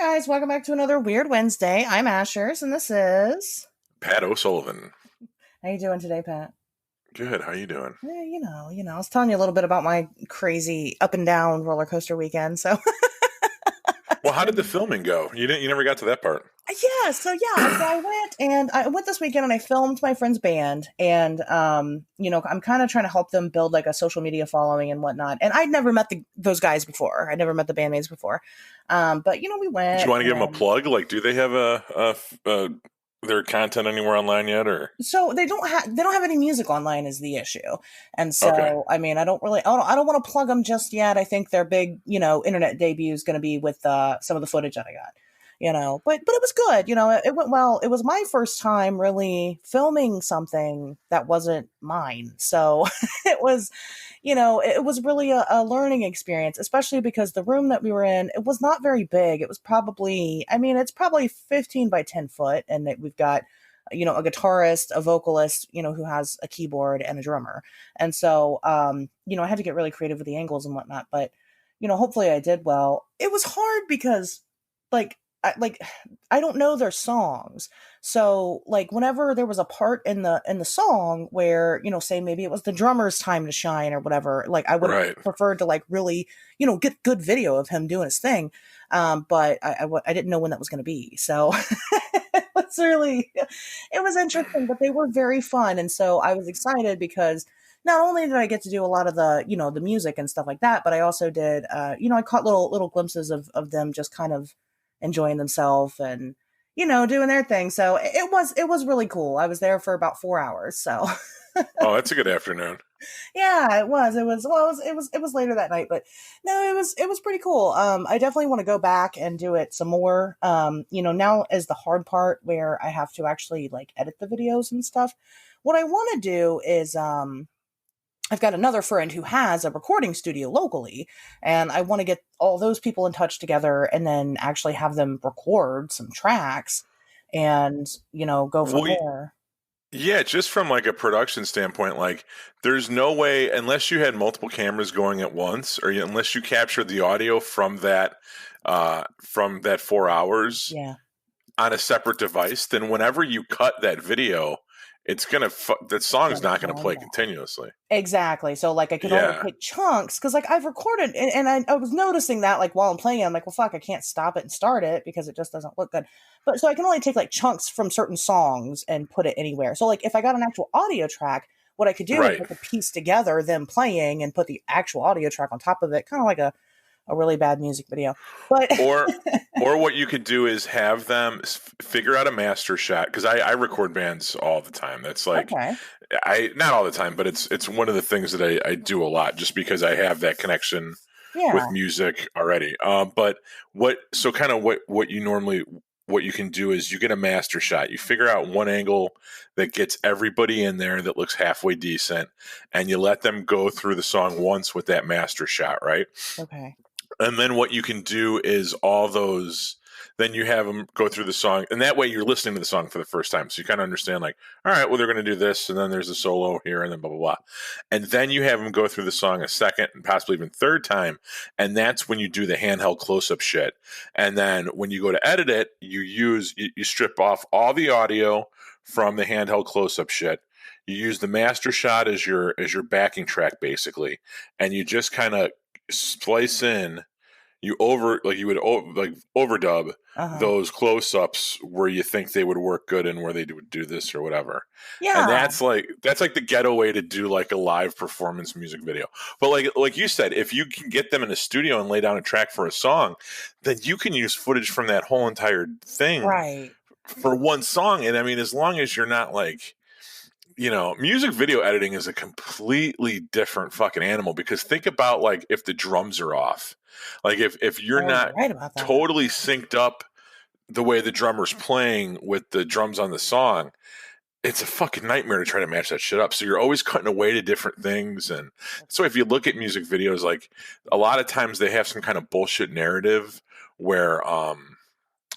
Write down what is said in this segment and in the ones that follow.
guys, welcome back to another Weird Wednesday. I'm Ashers, and this is... Pat O'Sullivan. How you doing today, Pat? Good. How you doing? I was telling you a little bit about my crazy up and down roller coaster weekend, so... Well, how did the filming go? You never got to that part. So I went this weekend and I filmed my friend's band, and I'm kind of trying to help them build like a social media following and whatnot. And I'd never met those guys before. I'd never met the bandmates before. But we went. Do you want to give them a plug? Like, do they have their content anywhere online yet, or? So they don't have any music online is the issue. And so, Okay. I mean, I don't want to plug them just yet. I think their big, internet debut is going to be with some of the footage that I got, but it was good. It went well. It was my first time really filming something that wasn't mine. So it was, it was really a learning experience, especially because the room that we were in, it was not very big. It was probably, it's probably 15 by 10 foot. And we've got, a guitarist, a vocalist, who has a keyboard and a drummer. And so, I had to get really creative with the angles and whatnot, but, hopefully I did well. It was hard because I don't know their songs. So like whenever there was a part in the song where, say maybe it was the drummer's time to shine or whatever, like I would have preferred to like really, get good video of him doing his thing. But I didn't know when that was going to be. So it was interesting, but they were very fun. And so I was excited because not only did I get to do a lot of the, the music and stuff like that, but I also did, I caught little glimpses of them just kind of enjoying themselves and, doing their thing. So it was really cool. I was there for about 4 hours. So. Oh, that's a good afternoon. Yeah, it was. It was later that night, but no, it was pretty cool. I definitely want to go back and do it some more. Now is the hard part where I have to actually like edit the videos and stuff. What I want to do is, I've got another friend who has a recording studio locally, and I want to get all those people in touch together and then actually have them record some tracks and, go from there. Yeah, just from like a production standpoint, like there's no way, unless you had multiple cameras going at once, or unless you captured the audio from that 4 hours on a separate device, then whenever you cut that video, it's that song's not gonna play continuously. Exactly. So like I can only take chunks because like I've recorded and I was noticing that like while I'm playing, I'm like, well, fuck, I can't stop it and start it because it just doesn't look good. But so I can only take like chunks from certain songs and put it anywhere. So like if I got an actual audio track, what I could do is like piece together them playing and put the actual audio track on top of it, kind of like a really bad music video. But or what you could do is have them figure out a master shot, because I record bands all the time. That's like not all the time, but it's one of the things that I do a lot just because I have that connection with music already. But what you can do is you get a master shot. You figure out one angle that gets everybody in there that looks halfway decent, and you let them go through the song once with that master shot, right? Okay. And then what you can do is then you have them go through the song, and that way you're listening to the song for the first time. So you kind of understand like, all right, well, they're going to do this, and then there's a solo here, and then blah, blah, blah. And then you have them go through the song a second and possibly even third time. And that's when you do the handheld close-up shit. And then when you go to edit it, you strip off all the audio from the handheld close-up shit. You use the master shot as your backing track, basically. And you just kind of splice in, you overdub those close-ups where you think they would work good and where they would do this or whatever. Yeah. And that's like the ghetto way to do like a live performance music video. But like you said, if you can get them in a studio and lay down a track for a song, then you can use footage from that whole entire thing for one song. And I mean, as long as you're not like, music video editing is a completely different fucking animal, because think about like if the drums are off, like if you're not totally synced up the way the drummer's playing with the drums on the song, it's a fucking nightmare to try to match that shit up. So you're always cutting away to different things. And so if you look at music videos, like a lot of times they have some kind of bullshit narrative where,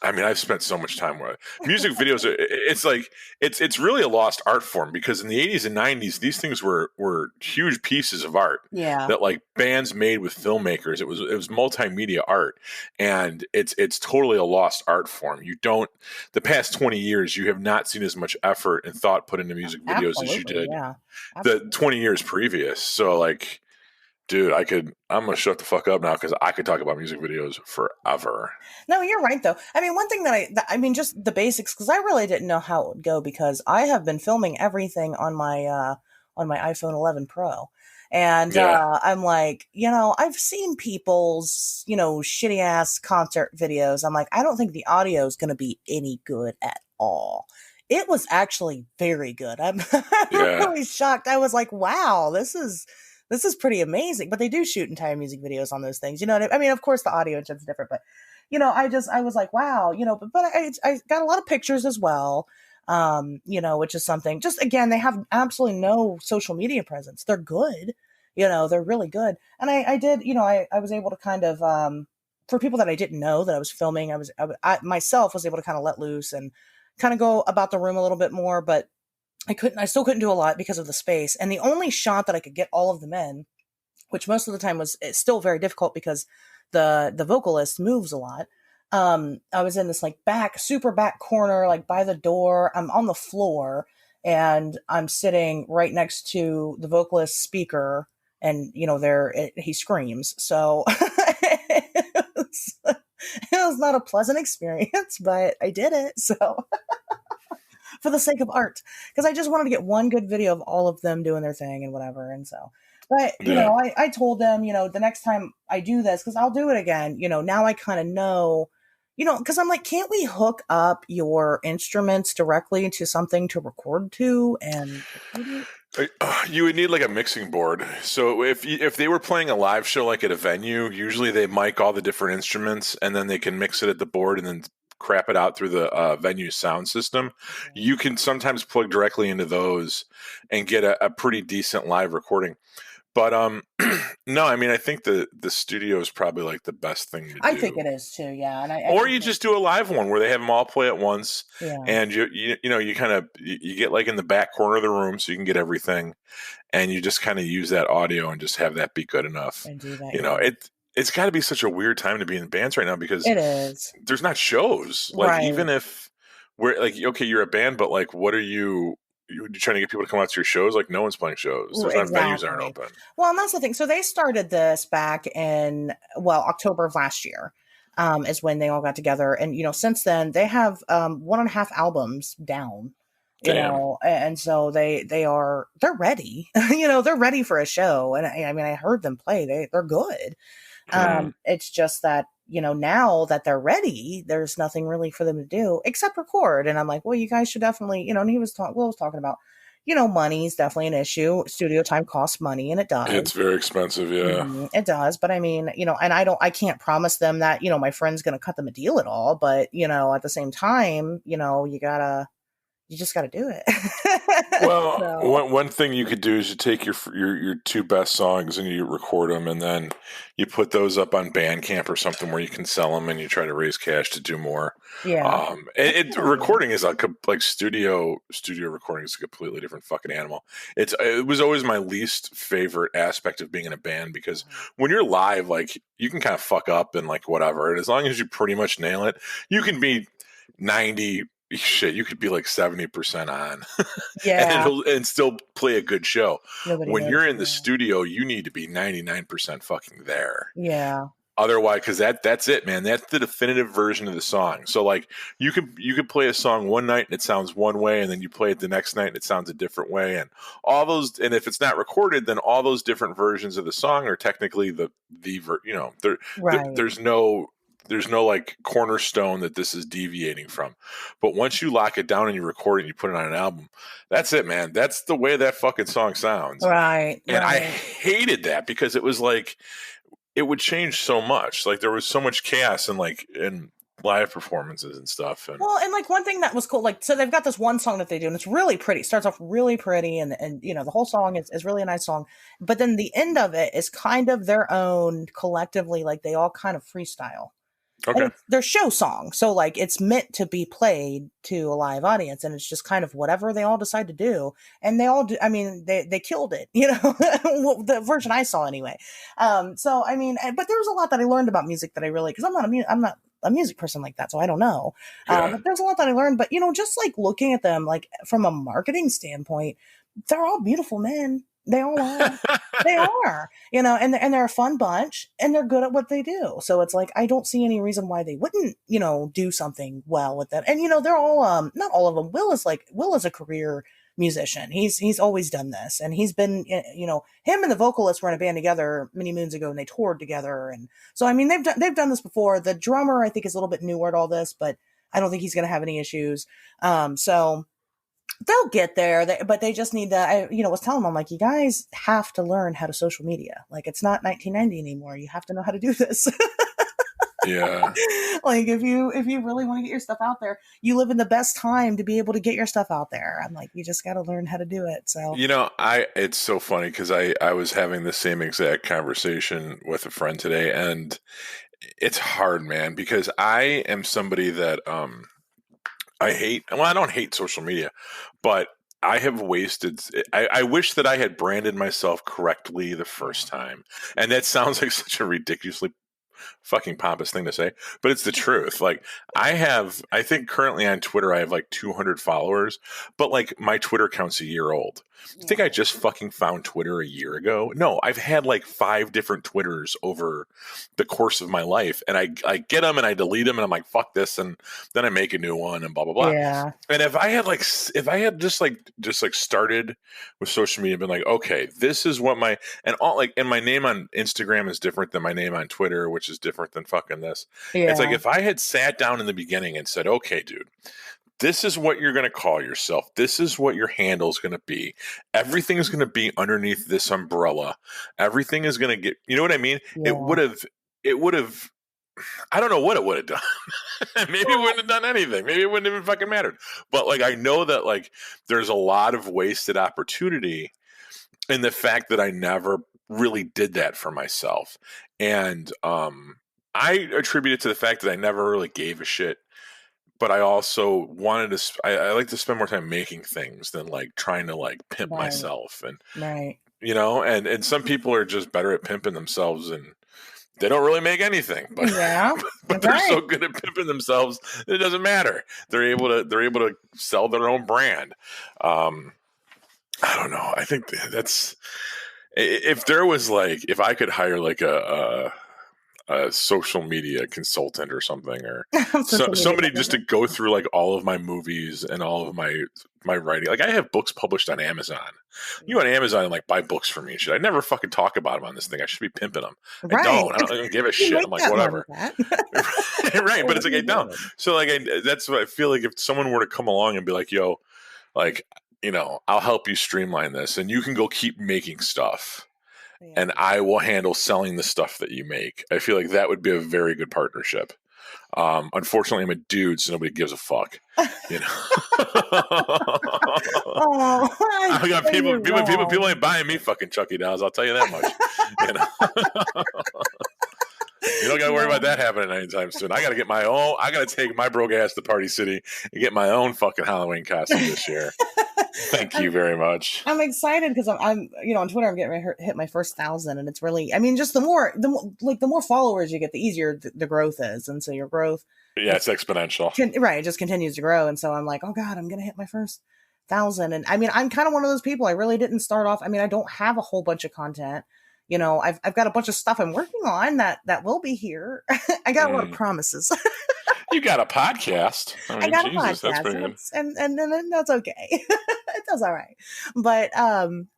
I mean, I've spent so much time with it. Music videos. It's like it's really a lost art form because in the 80s and 90s, these things were huge pieces of art Yeah, that like bands made with filmmakers. It was multimedia art, and it's totally a lost art form. You don't the past 20 years, you have not seen as much effort and thought put into music videos as you absolutely. did Yeah, the absolutely. 20 years previous. So like, dude, I'm gonna shut the fuck up now because I could talk about music videos forever. No, you're right though. I mean, one thing I mean, just the basics, because I really didn't know how it would go because I have been filming everything on my iPhone 11 Pro. And Yeah. I'm like, I've seen people's, shitty ass concert videos. I'm like, I don't think the audio is going to be any good at all. It was actually very good. I'm Yeah. really shocked. I was like, wow, this is pretty amazing. But they do shoot entire music videos on those things. You know what I mean? Of course, the audio and shit's different, but I was like, wow, but I got a lot of pictures as well. Which is something. Just again, they have absolutely no social media presence. They're good, they're really good. And I did, I was able to kind of for people that I didn't know that I was filming, I myself was able to kind of let loose and kind of go about the room a little bit more, but I still couldn't do a lot because of the space. And the only shot that I could get all of them in, which most of the time was still very difficult because the vocalist moves a lot. I was in this like super back corner, like by the door. I'm on the floor and I'm sitting right next to the vocalist speaker, and he screams. So it was not a pleasant experience, but I did it. So for the sake of art, because I just wanted to get one good video of all of them doing their thing and whatever. And so, but Yeah. I told them, the next time I do this, because I'll do it again, now I kind of know, because I'm like, can't we hook up your instruments directly to something to record to and record it? You would need like a mixing board. So if they were playing a live show like at a venue, usually they mic all the different instruments and then they can mix it at the board and then crap it out through the venue sound system. Okay. You can sometimes plug directly into those and get a pretty decent live recording. But no, I mean I think the studio is probably like the best thing to I think do. it is too, yeah. And I Or think you just do a live one where they have them all play at once, yeah, and you kind of you get like in the back corner of the room so you can get everything, and you just kind of use that audio and just have that be good enough. and do that, You know, yeah. it's got to be such a weird time to be in bands right now because It is. there's not shows. Like Right. even if we're like okay, you're a band, but like what are you trying to get people to come out to your shows? Like no one's playing shows. There's not venues that aren't Exactly. open. Well, and that's the thing. So they started this back in, well, October of last year, is when they all got together. And, since then they have 1.5 albums down, Damn. and so they're ready. They're ready for a show. And I mean, I heard them play. They're good. Hmm. It's just that, now that they're ready, there's nothing really for them to do except record. And I'm like, well, you guys should definitely, and he was talking, Will was talking about, money is definitely an issue. Studio time costs money, and it It's does. very expensive. Yeah. It does. But I mean, and I can't promise them that, my friend's going to cut them a deal at all. But, at the same time, you just got to do it. Well, So, one thing you could do is you take your two best songs and you record them, and then you put those up on Bandcamp or something where you can sell them, and you try to raise cash to do more. yeah. That's a good idea. Recording is like studio recording is a completely different fucking animal. It was always my least favorite aspect of being in a band because when you're live, like you can kind of fuck up and like whatever, and as long as you pretty much nail it, you can be 90 shit, you could be like 70% on Yeah. and still play a good show. Nobody When knows. you're in the Yeah. studio, you need to be 99% fucking there. Yeah. Otherwise, because that's it, man. That's the definitive version of the song. So like you could play a song one night and it sounds one way, and then you play it the next night and it sounds a different way, and all those. And if it's not recorded, then all those different versions of the song are technically Right. there's no like cornerstone that this is deviating from. But once you lock it down and you record it and you put it on an album, that's it, man. That's the way that fucking song sounds. Right. And I Right. hated that because it was like it would change so much. Like there was so much chaos and like in live performances and stuff. And Well, and like one thing that was cool, like so they've got this one song that they do, and it's really pretty. It starts off really pretty, and the whole song is really a nice song. But then the end of it is kind of their own collectively, like they all kind of freestyle. Okay. And they're show songs, so like it's meant to be played to a live audience, and it's just kind of whatever they all decide to do, and they all do. I mean, they killed it, the version I saw anyway. So I mean, but there was a lot that I learned about music that I really, because I'm not a music person like that, so I don't know. Yeah. But there's a lot that I learned. But just like looking at them, like from a marketing standpoint, they're all beautiful men. They all are. They are, and they're a fun bunch and they're good at what they do. So it's like, I don't see any reason why they wouldn't, do something well with that. And, they're all, not all of them. Will is a career musician. He's always done this, and he's been, him and the vocalist were in a band together many moons ago, and they toured together. And so, I mean, they've done this before. The drummer, I think, is a little bit newer at all this, but I don't think he's going to have any issues. So they'll get there, but they just need to, was telling them, I'm like, you guys have to learn how to social media. Like, it's not 1990 anymore. You have to know how to do this. Yeah. Like, if you really want to get your stuff out there, you live in the best time to be able to get your stuff out there. I'm like, you just got to learn how to do it. So, it's so funny because I was having the same exact conversation with a friend today, and it's hard, man, because I am somebody that, I don't hate social media, but I have wasted. I wish that I had branded myself correctly the first time. And that sounds like such a ridiculously fucking pompous thing to say, but it's the truth. Like, I think currently on Twitter, I have like 200 followers, but like my Twitter account's a year old. You think I just fucking found Twitter a year ago? No, I've had like 5 different Twitters over the course of my life, and I get them and I delete them, and I'm like, fuck this, and then I make a new one and blah blah blah. yeah. And if I had just started with social media, been like, okay, this is what and my name on Instagram is different than my name on Twitter, which is different than fucking this. Yeah. It's like, if I had sat down in the beginning and said, okay, dude, this is what you're going to call yourself. This is what your handle is going to be. Everything is going to be underneath this umbrella. Everything is going to get, you know what I mean? Yeah. It would have, I don't know what it would have done. Maybe it wouldn't have done anything. Maybe it wouldn't have even fucking mattered. But like, I know that like there's a lot of wasted opportunity in the fact that I never really did that for myself. And I attribute it to the fact that I never really gave a shit. But I also wanted to. I like to spend more time making things than like trying to like pimp myself, and right. And some people are just better at pimping themselves, and they don't really make anything. But but they're so good at pimping themselves, it doesn't matter. They're able to sell their own brand. I don't know. I think that's, if there was like, if I could hire like a social media consultant or something, or somebody just to go through like all of my movies and all of my writing. Like, I have books published on Amazon. You go on Amazon and like buy books for me and shit. I never fucking talk about them on this thing. I should be pimping them. Right. I don't give a shit. I'm like, whatever. Right. But it's like, I don't. So like, that's what I feel like. If someone were to come along and be like, yo, like, I'll help you streamline this, and you can go keep making stuff. Yeah. And I will handle selling the stuff that you make. I feel like that would be a very good partnership. Unfortunately, I'm a dude, so nobody gives a fuck. I got people ain't buying me fucking Chucky dolls. I'll tell you that much. You don't got to worry about that happening anytime soon. I got to get my own. I got to take my broke ass to Party City and get my own fucking Halloween costume this year. Thank you very much. I'm excited because I'm on Twitter, I'm getting ready to hit my first 1,000, and it's really, I mean, just the more followers you get, the easier the growth is, and so your growth, it's exponential, right? It just continues to grow, and so I'm like, oh god, I'm gonna hit my first 1,000, and I mean, I'm kind of one of those people. I really didn't start off. I mean, I don't have a whole bunch of content. I've got a bunch of stuff I'm working on that will be here. I got a lot of promises. You got a podcast. I got Jesus, a podcast, that's pretty good. And that's okay. It does all right. But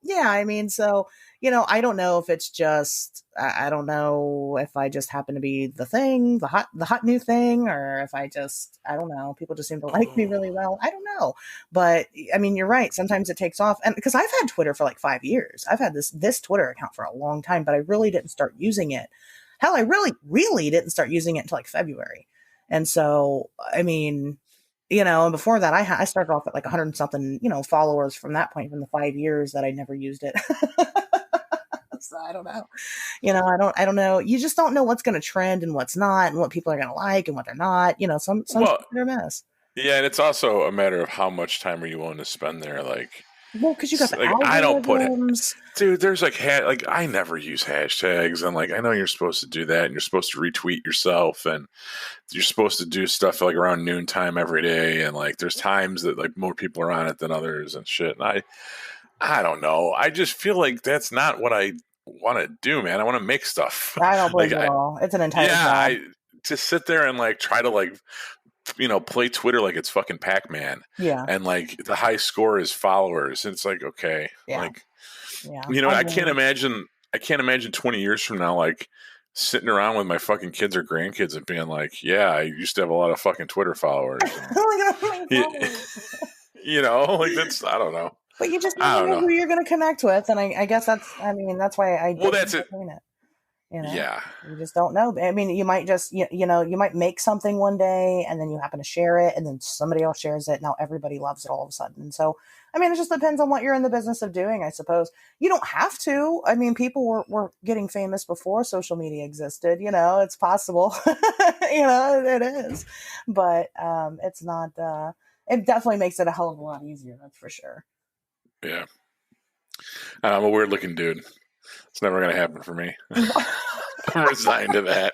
yeah, I mean, so I don't know if it's just I don't know if I just happen to be the thing, the hot new thing, or if I don't know. People just seem to like me really well. I don't know. But I mean, you're right. Sometimes it takes off, and because I've had Twitter for like 5 years, I've had this Twitter account for a long time, but I really didn't start using it. Hell, I really didn't start using it until like February. And so, I mean, and before that, I started off at like 100 and something, followers from that point, from the 5 years that I never used it. So I don't know. I don't know. You just don't know what's going to trend and what's not, and what people are going to like and what they're not. Some Well, they're a mess. yeah, and it's also a matter of how much time are you willing to spend there. Well, because you got the I don't put it, algorithms. dude. There's I never use hashtags, and I know you're supposed to do that, and you're supposed to retweet yourself, and you're supposed to do stuff around noontime every day, and there's times that more people are on it than others and shit. And I don't know. I just feel like that's not what I want to do, man. I want to make stuff. I don't believe it at all. It's an entire job. I just sit there and try to play Twitter like it's fucking Pac-Man. Yeah. And the high score is followers. And it's okay. Yeah. I can't imagine 20 years from now, sitting around with my fucking kids or grandkids and being yeah, I used to have a lot of fucking Twitter followers. That's, I don't know. But you just never know who you're going to connect with. And I guess that's why I well, that's it. Yeah. You just don't know. I mean, you might just, you might make something one day and then you happen to share it and then somebody else shares it. Now everybody loves it all of a sudden. And so, I mean, it just depends on what you're in the business of doing, I suppose. You don't have to. I mean, people were getting famous before social media existed. It's possible. It is. But it's not, it definitely makes it a hell of a lot easier. That's for sure. Yeah. I'm a weird looking dude. It's never going to happen for me. I'm resigned to that.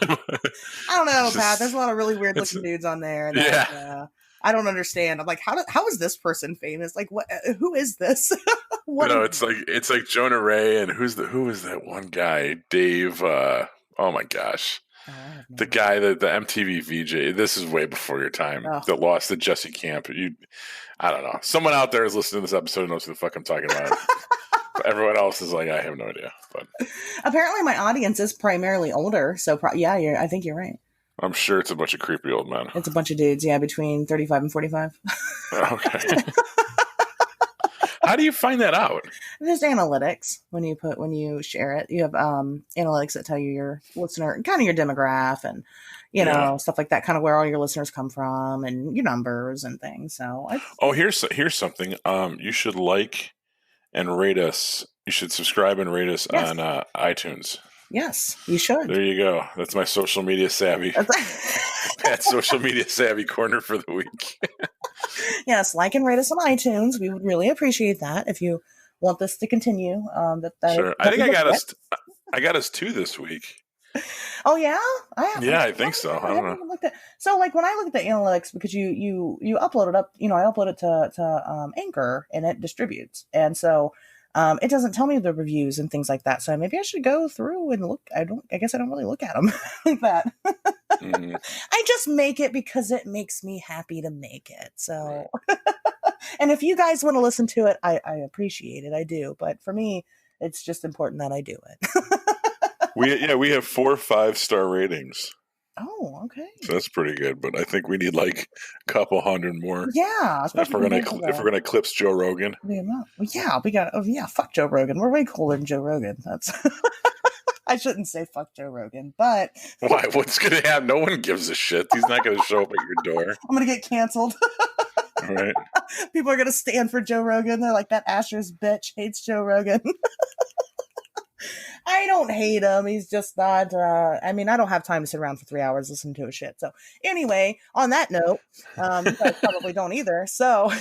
I don't know, Pat. There's a lot of really weird looking dudes on there. That, I don't understand. I'm how is this person famous? What? Who is this? It's like Jonah Ray and who is that one guy? Dave. Oh my gosh. The guy that the MTV VJ. This is way before your time. That lost to Jesse Camp. I don't know. Someone out there is listening to this episode and knows who the fuck I'm talking about. But everyone else is I have no idea. But apparently, my audience is primarily older. So I think you're right. I'm sure it's a bunch of creepy old men. It's a bunch of dudes, between 35 and 45. Okay. How do you find that out? There's analytics when you share it. You have analytics that tell you your listener, kind of your demographic, and stuff like that. Kind of where all your listeners come from, and your numbers and things. So, here's something. You should and rate us. You should subscribe and rate us on iTunes. Yes, you should. There you go. That's my social media savvy. That's social media savvy corner for the week. Yes, and rate us on iTunes. We would really appreciate that if you want this to continue. Sure. I think I got us 2 this week. Oh yeah, I think so. I don't know. So when I look at the analytics, because you upload it up, I upload it to Anchor and it distributes, and so it doesn't tell me the reviews and things like that. So maybe I should go through and look. I guess I don't really look at them like that. Mm-hmm. I just make it because it makes me happy to make it. So, and if you guys want to listen to it, I appreciate it. I do. But for me, it's just important that I do it. We have 4 5-star ratings. Oh, okay. So that's pretty good, but I think we need a couple hundred more. Yeah, if we're gonna eclipse Joe Rogan. Yeah, we got. Oh yeah, fuck Joe Rogan. We're way cooler than Joe Rogan. That's. I shouldn't say fuck Joe Rogan, but why? What's gonna happen? No one gives a shit. He's not gonna show up at your door. I'm gonna get canceled. Right. People are gonna stand for Joe Rogan. They're like, that Asher's bitch hates Joe Rogan. I don't hate him. He's just not, I don't have time to sit around for 3 hours listening to his shit. So anyway, on that note, you guys probably don't either. So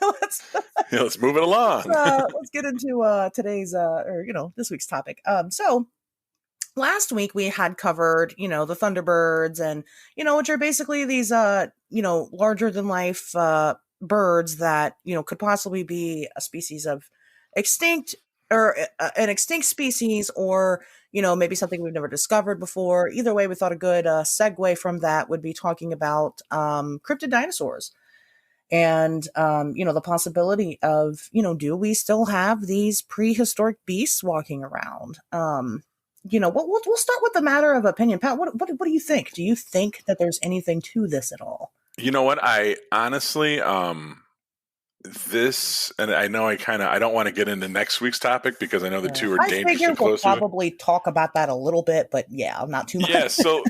let's move it along. Let's get into today's, this week's topic. So last week we had covered, the Thunderbirds and, which are basically these, larger than life, birds that, could possibly be a species of extinct or an extinct species, or, maybe something we've never discovered before. Either way, we thought a good segue from that would be talking about cryptid dinosaurs and, the possibility of, do we still have these prehistoric beasts walking around? We'll start with the matter of opinion. Pat, what do you think? Do you think that there's anything to this at all? You know what? I honestly, this, and I know I don't want to get into next week's topic because I know the two are dangerously close. We'll probably talk about that a little bit, but not too much. Yeah. So,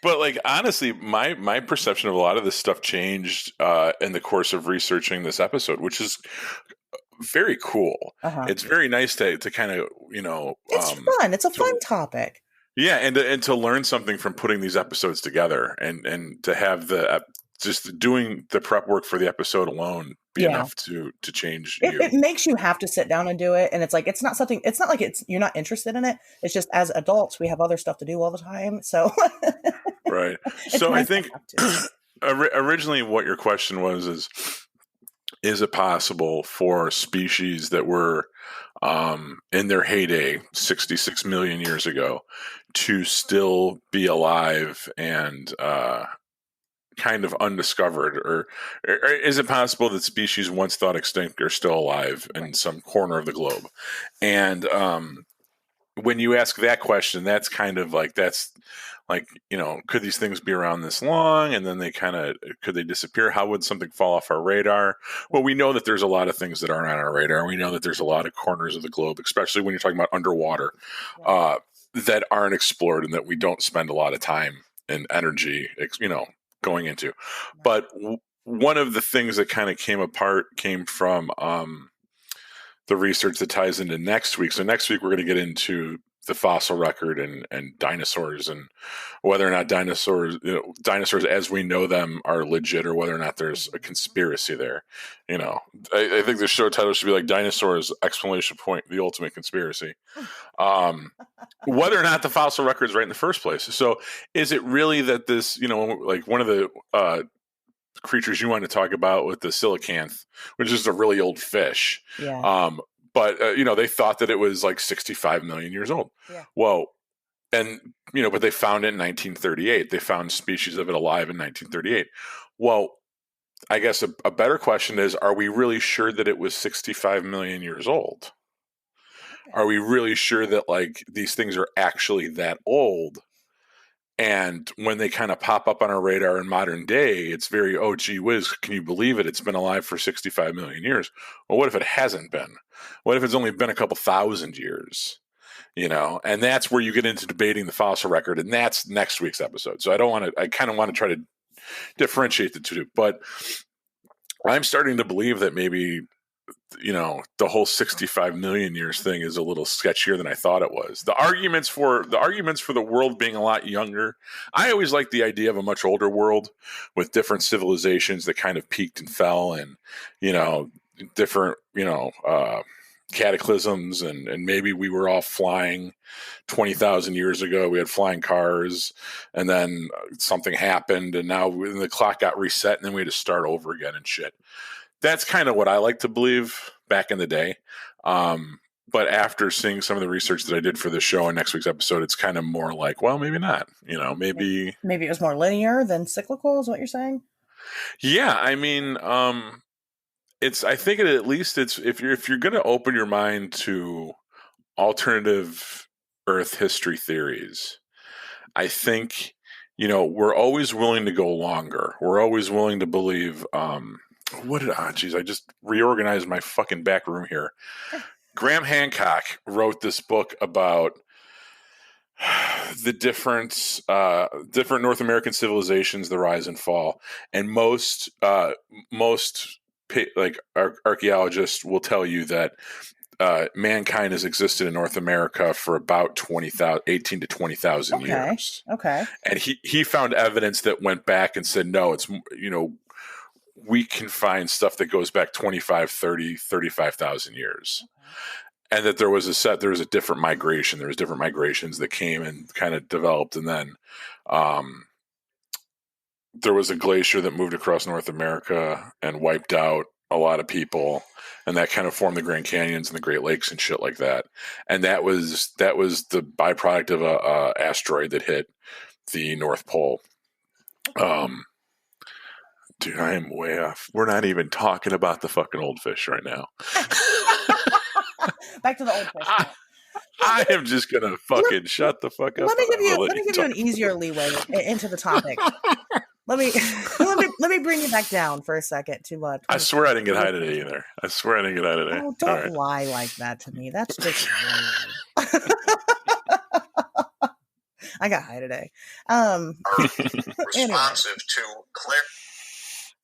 but honestly, my perception of a lot of this stuff changed in the course of researching this episode, which is very cool. Uh-huh. It's very nice to kind of, it's fun. It's a fun topic. Yeah, and to learn something from putting these episodes together, and to have the just doing the prep work for the episode alone be enough to change you. It makes you have to sit down and do it, and it's like it's not like you're not interested in it. It's just, as adults, we have other stuff to do all the time. So right. So I think originally what your question was is it possible for species that were in their heyday 66 million years ago to still be alive and kind of undiscovered, or is it possible that species once thought extinct are still alive in some corner of the globe? And when you ask that question, that's kind of like, could these things be around this long, and then could they disappear? How would something fall off our radar? Well, we know that there's a lot of things that aren't on our radar. We know that there's a lot of corners of the globe, especially when you're talking about underwater, that aren't explored and that we don't spend a lot of time and energy, going into. But one of the things that kind of came from the research that ties into next week. So next week we're going to get into the fossil record and dinosaurs, and whether or not dinosaurs as we know them are legit, or whether or not there's a conspiracy there. I think the show title should be like "Dinosaurs!" The ultimate conspiracy. Whether or not the fossil record is right in the first place. So is it really that this, like one of the creatures you want to talk about with the coelacanth, which is a really old fish. Yeah. But they thought that it was like 65 million years old. Yeah. Well, and but they found it in 1938. They found species of it alive in 1938. Well, I guess a better question is, are we really sure that it was 65 million years old? Okay. Are we really sure that like these things are actually that old? And when they kind of pop up on our radar in modern day, it's very, oh, gee whiz, can you believe it? It's been alive for 65 million years. Well, what if it hasn't been? What if it's only been a couple thousand years? And that's where you get into debating the fossil record, and that's next week's episode. So I kind of want to try to differentiate the two, but I'm starting to believe that maybe the whole 65 million years thing is a little sketchier than I thought it was. The arguments for the world being a lot younger. I always liked the idea of a much older world with different civilizations that kind of peaked and fell, and different cataclysms, and maybe we were all flying 20,000 years ago. We had flying cars, and then something happened, and now the clock got reset, and then we had to start over again and shit. That's kind of what I like to believe back in the day. But after seeing some of the research that I did for the show and next week's episode, it's kind of more like, well, maybe not. Maybe it was more linear than cyclical, is what you're saying? Yeah, I mean, I think at least it's if you're going to open your mind to alternative Earth history theories, I think we're always willing to go longer. We're always willing to believe. I just reorganized my fucking back room here. Graham Hancock wrote this book about the different North American civilizations, the rise and fall, and most archaeologists will tell you that mankind has existed in North America for about 18 to 20,000 years. Okay. And he found evidence that went back and said, no, it's we can find stuff that goes back 25, 30, 35,000 years. Okay. And that there was a different migration. There was different migrations that came and kind of developed. And then there was a glacier that moved across North America and wiped out a lot of people. And that kind of formed the Grand Canyons and the Great Lakes and shit like that. And that was the byproduct of a asteroid that hit the North Pole. Dude, I am way off. We're not even talking about the fucking old fish right now. Back to the old fish. I am just gonna fucking shut the fuck up. Let me give you an easier leeway into the topic. let me bring you back down for a second to. I swear I didn't get high today either. Oh, don't lie like that to me. That's just weird. I got high today. Responsive to clear.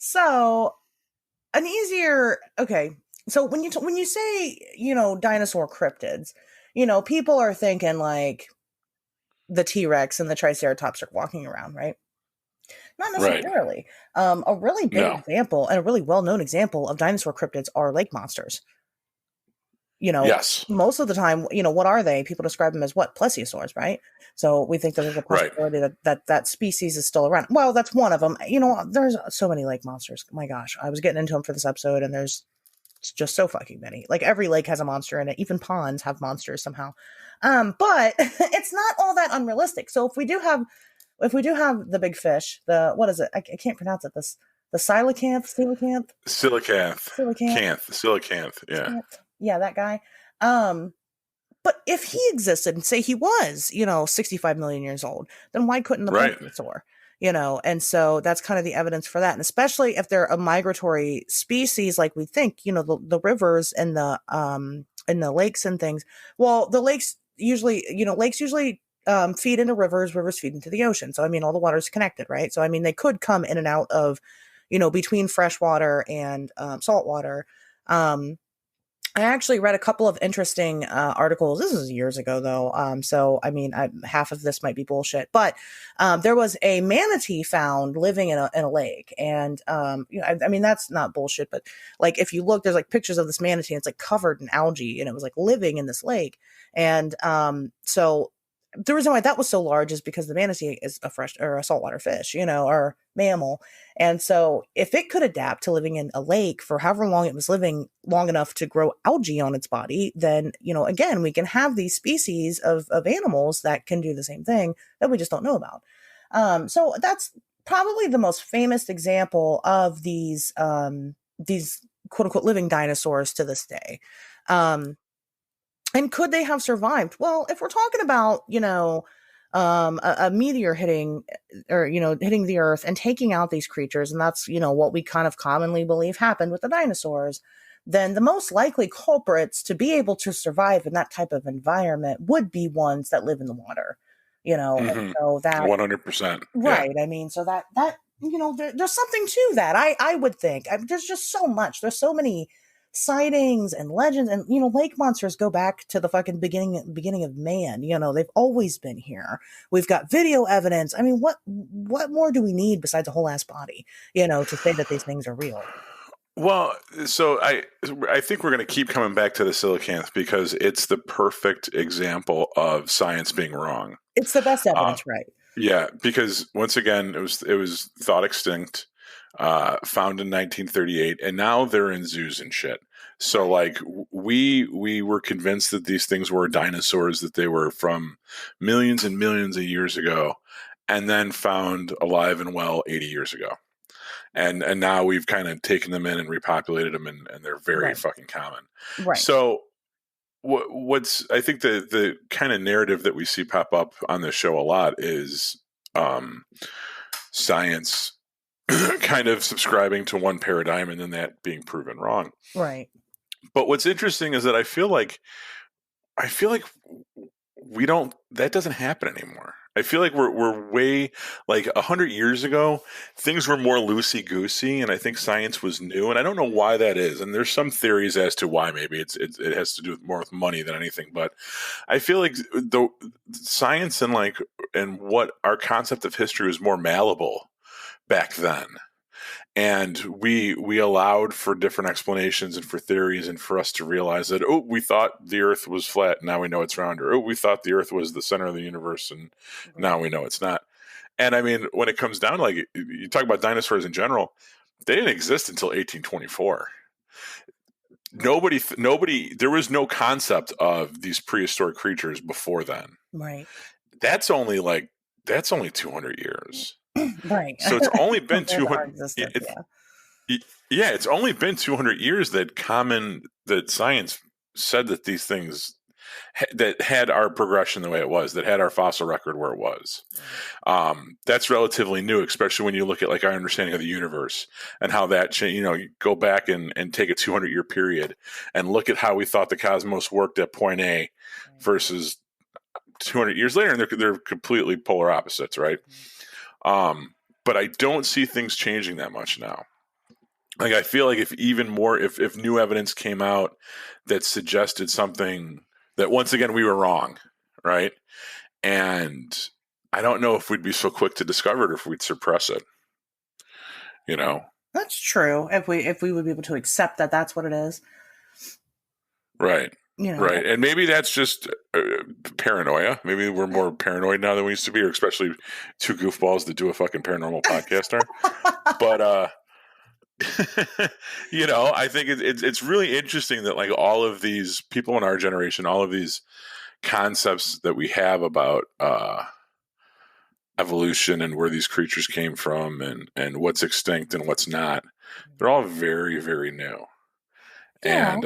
So, okay, So when you say, dinosaur cryptids, people are thinking like the T-Rex and the Triceratops are walking around, right? Not Right. necessarily. A really big No. example and a really well-known example of dinosaur cryptids are lake monsters. Yes. Most of the time, what are they? People describe them as what? Plesiosaurs, right? So we think that there's a Right. possibility that species is still around. Well, that's one of them. There's so many lake monsters. My gosh, I was getting into them for this episode, and there's just so fucking many. Like every lake has a monster in it. Even ponds have monsters somehow. But it's not all that unrealistic. So if we do have the big fish, what is it? I can't pronounce it. The Coelacanth. Yeah. Yeah, that guy. But if he existed and say he was, 65 million years old, then why couldn't the Right. plesiosaur? And so that's kind of the evidence for that. And especially if they're a migratory species, like we think, the rivers and the lakes and things. Well, the lakes usually, feed into rivers feed into the ocean. So, I mean, all the water's connected, right? So, I mean, they could come in and out of, between freshwater and saltwater. I actually read a couple of interesting articles. This is years ago, though. So, I mean, half of this might be bullshit. But there was a manatee found living in a lake. And, I mean, that's not bullshit. But, like, if you look, there's, like, pictures of this manatee. And it's, like, covered in algae. And it was, like, living in this lake. And so the reason why that was so large is because the manatee is a fresh or a saltwater fish, or mammal. And so if it could adapt to living in a lake for however long it was living long enough to grow algae on its body, then, again, we can have these species of animals that can do the same thing that we just don't know about. So that's probably the most famous example of these quote unquote living dinosaurs to this day. And could they have survived? Well, if we're talking about, a meteor hitting or, hitting the earth and taking out these creatures, and that's, what we kind of commonly believe happened with the dinosaurs, then the most likely culprits to be able to survive in that type of environment would be ones that live in the water, and so that 100%. right. Yeah. I mean, so that, there's something to that. I would think. There's just so much. There's so many sightings and legends, and lake monsters go back to the fucking beginning of man. They've always been here. We've got video evidence. I mean, what more do we need besides a whole ass body, to say that these things are real? Well, so I think we're going to keep coming back to the coelacanth because it's the perfect example of science being wrong. It's the best evidence, right? Yeah, because once again, it was thought extinct. Found in 1938, and now they're in zoos and shit. So, like, we were convinced that these things were dinosaurs, that they were from millions and millions of years ago, and then found alive and well 80 years ago. And now we've kind of taken them in and repopulated them, and they're very fucking common. Right. So, what's I think the kind of narrative that we see pop up on this show a lot is science kind of subscribing to one paradigm and then that being proven wrong. Right. But what's interesting is that I feel like that doesn't happen anymore. I feel like we're way, like 100 years ago, things were more loosey-goosey, and I think science was new, and I don't know why that is. And there's some theories as to why. Maybe it has to do more with money than anything. But I feel like the science and what our concept of history was more malleable back then. And we allowed for different explanations and for theories and for us to realize that, we thought the earth was flat, now we know it's round. Or, we thought the earth was the center of the universe, and now we know it's not. And I mean, when it comes down, like, you talk about dinosaurs in general, they didn't exist until 1824. Nobody, there was no concept of these prehistoric creatures before then. Right. That's only 200 years. Right. So it's only been 200. Yeah, it's only been 200 years that science said that these things that had our progression the way it was, that had our fossil record where it was. That's relatively new, especially when you look at like our understanding of the universe and how that changed. You go back and take a 200-year period and look at how we thought the cosmos worked at point A versus 200 years later, and they're completely polar opposites, right? But I don't see things changing that much now. Like, I feel like if new evidence came out that suggested something that, once again, we were wrong, right? And I don't know if we'd be so quick to discover it or if we'd suppress it. You know? That's true. If we would be able to accept that that's what it is. Right. You know. Right. And maybe that's just paranoia. Maybe we're more paranoid now than we used to be, or especially two goofballs that do a fucking paranormal podcast are. But, you know, I think it's really interesting that, like, all of these people in our generation, all of these concepts that we have about evolution and where these creatures came from and what's extinct and what's not, they're all very, very new. Yeah. And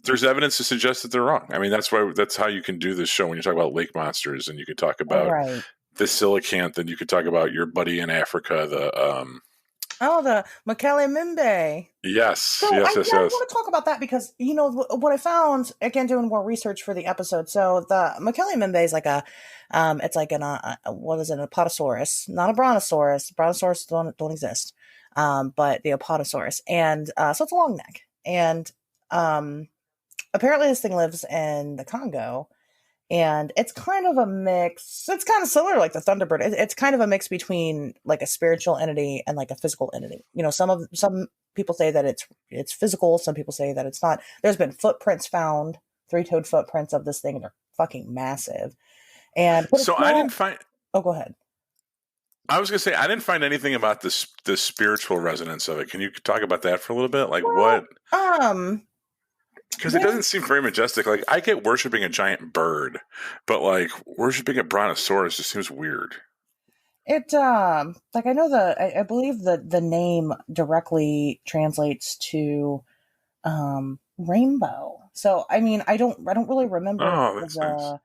there's evidence to suggest that they're wrong. I mean, that's how you can do this show when you talk about lake monsters, and you could talk about the coelacanth, and you could talk about your buddy in Africa, the Mokele-mbembe. Yes. So I want to talk about that because, you know, what I found, again, doing more research for the episode. So the Mokele-mbembe is like it's like what is it, an apatosaurus, not a brontosaurus. Brontosaurus don't exist, but the apatosaurus. And so it's a long neck. And apparently this thing lives in the Congo. And it's kind of a mix. It's kind of similar like the Thunderbird. It's kind of a mix between like a spiritual entity and like a physical entity. You know, some people say that it's physical. Some people say that it's not. There's been footprints found, 3-toed footprints of this thing, and they're fucking massive. And so I didn't find. Oh, go ahead. I was gonna say I didn't find anything about the spiritual resonance of it. Can you talk about that for a little bit? Like what? Because it doesn't seem very majestic. Like, I get worshiping a giant bird, but like worshiping a brontosaurus just seems weird. It like I know I believe the name directly translates to rainbow. So I mean I don't really remember. Oh, that's nice.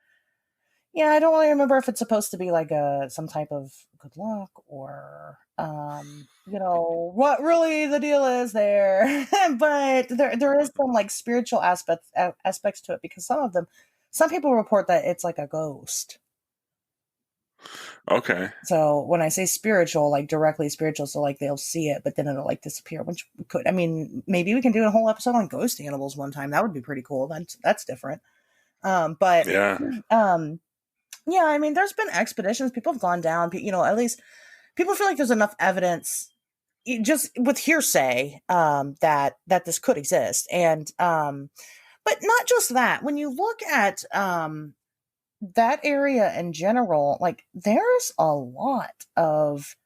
Yeah, I don't really remember if it's supposed to be like some type of good luck or you know, what really the deal is there. But there is some like spiritual aspects to it, because some people report that it's like a ghost. Okay. So when I say spiritual, like directly spiritual, so like they'll see it, but then it'll like disappear, which could, I mean, maybe we can do a whole episode on ghost animals one time. That would be pretty cool. That's different. But yeah. Yeah, I mean, there's been expeditions. People have gone down, you know, at least people feel like there's enough evidence just with hearsay that this could exist. And but not just that. When you look at that area in general, like there's a lot of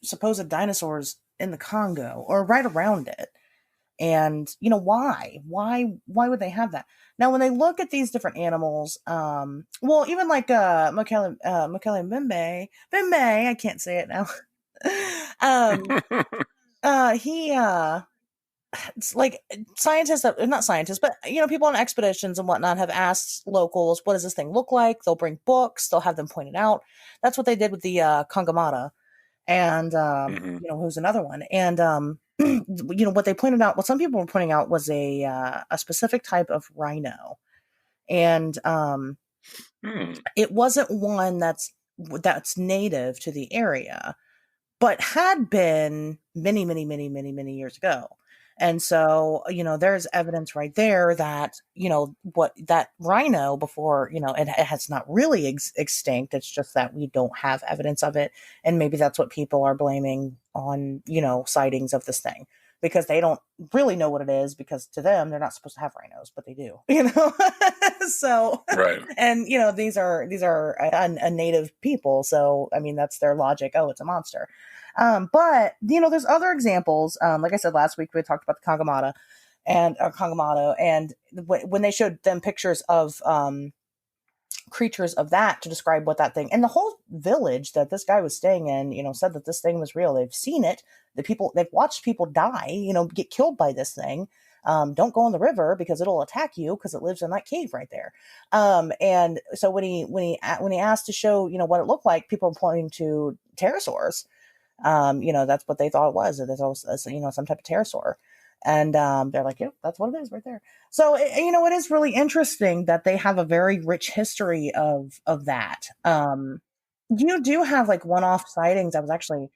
supposed dinosaurs in the Congo or right around it. And you know why would they have that? Now when they look at these different animals, well, even like Mokele-mbembe, I can't say it now. It's like scientists, not scientists, but you know, people on expeditions and whatnot have asked locals, what does this thing look like? They'll bring books, they'll have them pointed out. That's what they did with the Congamata, and you know, who's another one. And you know, what they pointed out, what some people were pointing out was a specific type of rhino. And it wasn't one that's native to the area, but had been many, many, many, many, many years ago. And so, you know, there's evidence right there that, you know, what that rhino before, you know, it has not really extinct. It's just that we don't have evidence of it. And maybe that's what people are blaming on, you know, sightings of this thing, because they don't really know what it is, because to them, they're not supposed to have rhinos, but they do, you know? So, right. And, you know, these are a native people. So, I mean, that's their logic. Oh, it's a monster. But you know, there's other examples. Like I said last week, we talked about the Congamata Congamato, and when they showed them pictures of creatures of that to describe what that thing, and the whole village that this guy was staying in, you know, said that this thing was real. They've seen it. They've watched people die, you know, get killed by this thing. Don't go in the river because it'll attack you, because it lives in that cave right there. And so when he asked to show, you know, what it looked like, people were pointing to pterosaurs. You know, that's what they thought it was. There's also, you know, some type of pterosaur. And they're like, yep, that's what it is right there. So, you know, it is really interesting that they have a very rich history of that. You do have like one-off sightings. I was actually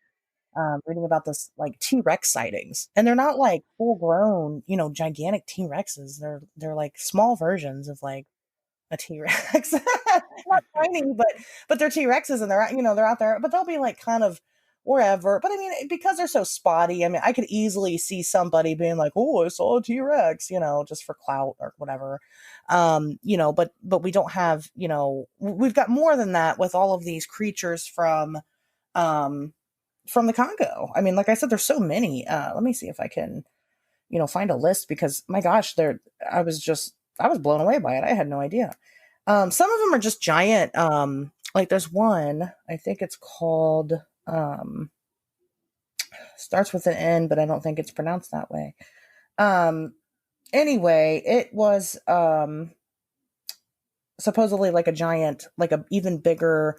reading about this like T-Rex sightings, and they're not like full grown, gigantic T-Rexes. They're like small versions of like a T-Rex. Not tiny, but they're T-Rexes, and they're out there, but they'll be like kind of wherever. But I mean, because they're so spotty, I mean, I could easily see somebody being like, "Oh, I saw a T-Rex," just for clout or whatever. But we don't have, we've got more than that with all of these creatures from the Congo. I mean, like I said, there's so many. Let me see if I can, find a list, because my gosh, I was blown away by it. I had no idea. Some of them are just giant. Like there's one, I think it's called, starts with an N, but I don't think it's pronounced that way. Anyway, it was, supposedly like a giant, like a even bigger,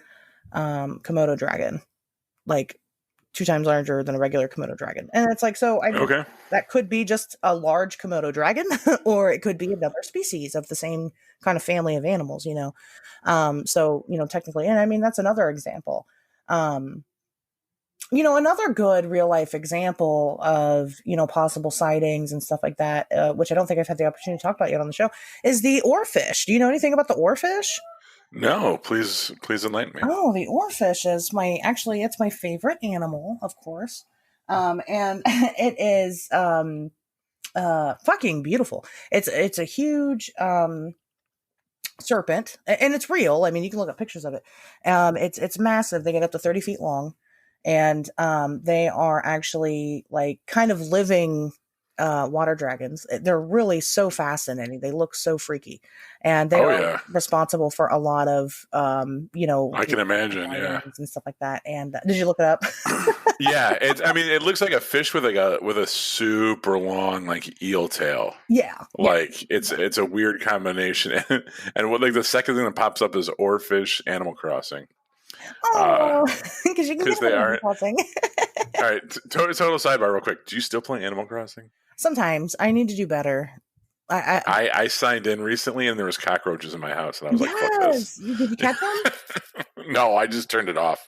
Komodo dragon, like 2 times larger than a regular Komodo dragon. And it's like, so I mean, Okay. that could be just a large Komodo dragon, or it could be another species of the same kind of family of animals, So, technically, and I mean, that's another example. Another good real life example of, possible sightings and stuff like that, which I don't think I've had the opportunity to talk about yet on the show, is the oarfish. Do you know anything about the oarfish? No, please enlighten me. Oh, the oarfish is it's my favorite animal, of course. And it is fucking beautiful. It's a huge serpent, and it's real. I mean, you can look at pictures of it. It's massive. They get up to 30 feet long, and they are actually like kind of living water dragons. They're really so fascinating. They look so freaky, and they are responsible for a lot of I can imagine, and stuff like that. And did you look it up? Yeah, it looks like a fish with a super long like eel tail. Yeah, like it's a weird combination. And what like the second thing that pops up is Oarfish Animal Crossing. Oh, because you can get they Animal Crossing. All right, total sidebar real quick. Do you still play Animal Crossing? Sometimes I need to do better. I signed in recently, and there was cockroaches in my house, and I was like, "Fuck this!" Did you catch them? No, I just turned it off.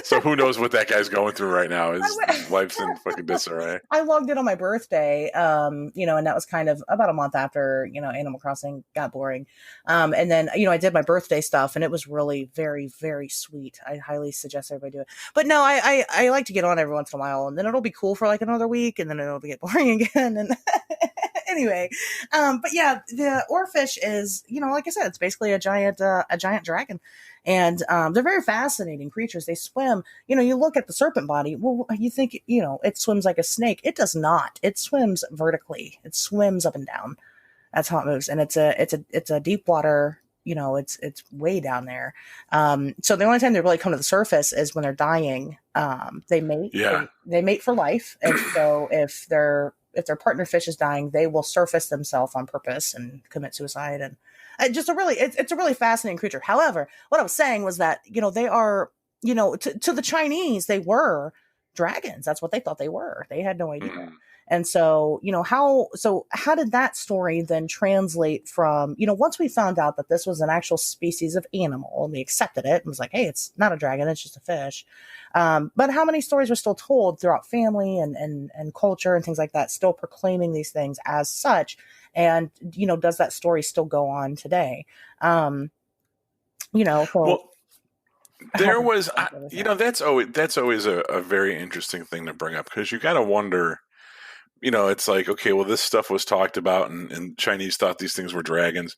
So who knows what that guy's going through right now? His life's in fucking disarray. I logged in on my birthday, and that was kind of about a month after, Animal Crossing got boring. And then, I did my birthday stuff, and it was really very, very sweet. I highly suggest everybody do it. But no, I like to get on every once in a while, and then it'll be cool for like another week, and then it'll get boring again. And anyway, but yeah, the oarfish is, like I said, it's basically a giant dragon. And they're very fascinating creatures. They swim. You look at the serpent body. Well, you think, it swims like a snake. It does not. It swims vertically. It swims up and down. That's how it moves. And it's a deep water. It's way down there. So the only time they really come to the surface is when they're dying. They mate. Yeah. They mate for life. And so if their partner fish is dying, they will surface themselves on purpose and commit suicide. And it's a really fascinating creature. However, what I was saying was that, they are, to the Chinese, they were dragons. That's what they thought they were. They had no idea. Mm-hmm. And so, how did that story then translate from, once we found out that this was an actual species of animal and we accepted it and was like, hey, it's not a dragon, it's just a fish. But how many stories were still told throughout family and culture and things like that, still proclaiming these things as such? And, does that story still go on today? Well, there was, that's always a very interesting thing to bring up, because you got to wonder, it's like, okay, well, this stuff was talked about and Chinese thought these things were dragons.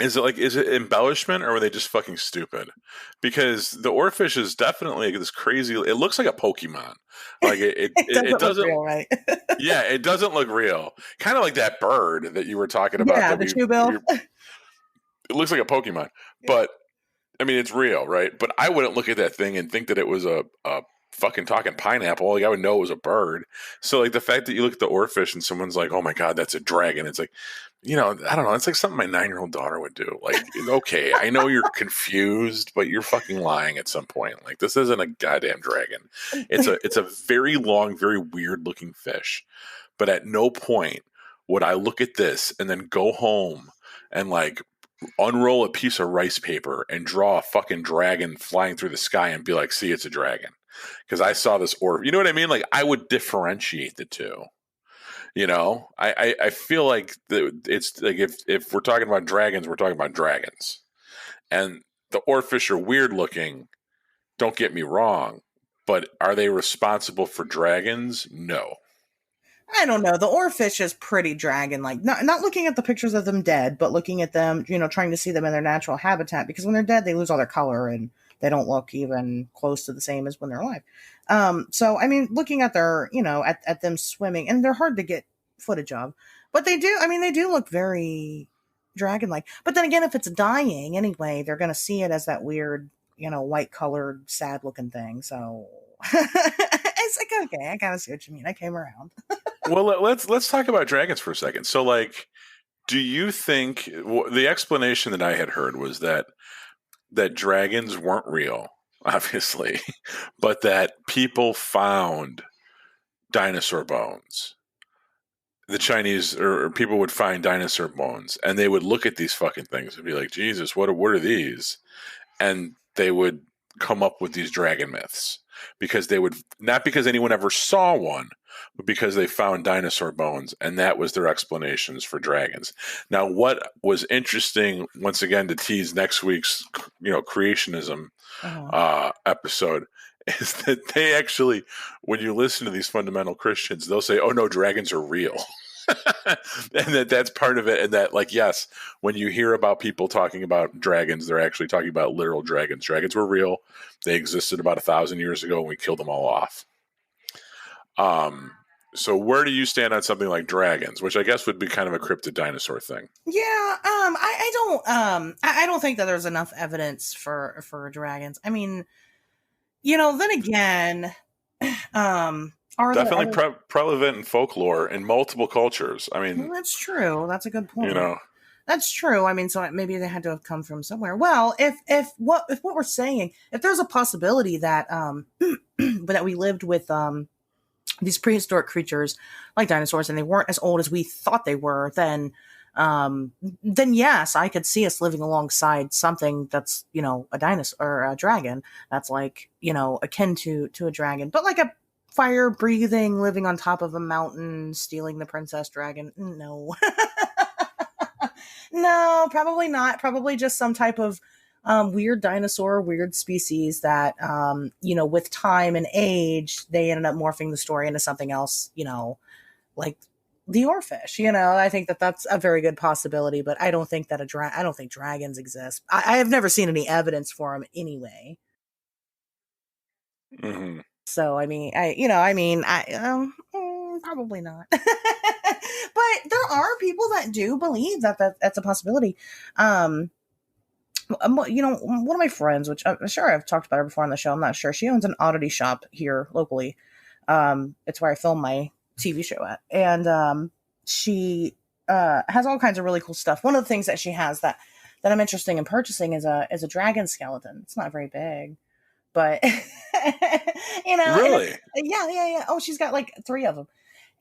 Is it embellishment, or were they just fucking stupid? Because the oarfish is definitely this crazy. It looks like a Pokemon. Like it doesn't look real, right? Yeah, it doesn't look real. Kind of like that bird that you were talking about. Yeah, the shoebill. It looks like a Pokemon, but I mean, it's real, right? But I wouldn't look at that thing and think that it was a fucking talking pineapple. Like, I would know it was a bird. So like the fact that you look at the oarfish and someone's like, oh my God, that's a dragon. It's like, I don't know. It's like something my 9-year-old daughter would do. Like, okay, I know you're confused, but you're fucking lying at some point. Like, this isn't a goddamn dragon. It's a very long, very weird looking fish. But at no point would I look at this and then go home and like unroll a piece of rice paper and draw a fucking dragon flying through the sky and be like, see, it's a dragon. Because I saw this orb. You know what I mean? Like, I would differentiate the two. You know, I feel like it's like if we're talking about dragons, we're talking about dragons. And the oarfish are weird looking. Don't get me wrong. But are they responsible for dragons? No. I don't know. The oarfish is pretty dragon-like. Not looking at the pictures of them dead, but looking at them, trying to see them in their natural habitat. Because when they're dead, they lose all their color and they don't look even close to the same as when they're alive. So, I mean, looking at their, at them swimming, and they're hard to get footage of, but they do look very dragon-like. But then again, if it's dying anyway, they're going to see it as that weird, white-colored, sad-looking thing. So, it's like, okay, I kind of see what you mean. I came around. Well, let's talk about dragons for a second. So, like, do you think the explanation that I had heard was that dragons weren't real, obviously, but that people found dinosaur bones? The Chinese or people would find dinosaur bones, and they would look at these fucking things and be like, "Jesus, what are these?" And they would come up with these dragon myths because they would not because anyone ever saw one, but because they found dinosaur bones, and that was their explanations for dragons. Now, what was interesting, once again, to tease next week's creationism episode, is that they actually, when you listen to these fundamental Christians, they'll say, "Oh no, dragons are real." And that's part of it. And that, like, yes, when you hear about people talking about dragons, they're actually talking about literal dragons. Dragons were real. They existed about 1,000 years ago, and we killed them all off. So where do you stand on something like dragons, which I guess would be kind of a cryptid dinosaur thing? Yeah, I don't think that there's enough evidence for dragons. I mean, then again, are definitely prevalent in folklore in multiple cultures. I mean, well, that's true. That's a good point. That's true. I mean, so maybe they had to have come from somewhere. Well, if what we're saying, if there's a possibility that that we lived with these prehistoric creatures like dinosaurs, and they weren't as old as we thought they were, then yes, I could see us living alongside something that's, a dinosaur or a dragon that's like, akin to a dragon, but like a fire breathing, living on top of a mountain, stealing the princess dragon. No, no, probably not. Probably just some type of weird dinosaur, weird species that, with time and age, they ended up morphing the story into something else, like the oarfish. I think that's a very good possibility, but I don't think that I don't think dragons exist. I have never seen any evidence for them anyway. Mm-hmm. So, I mean, probably not. But there are people that do believe that's a possibility. One of my friends, which I'm sure I've talked about her before on the show, I'm not sure. She owns an oddity shop here locally. It's where I film my TV show at. And she has all kinds of really cool stuff. One of the things that she has that I'm interested in purchasing is a dragon skeleton. It's not very big, but really, yeah. Oh, she's got like 3 of them,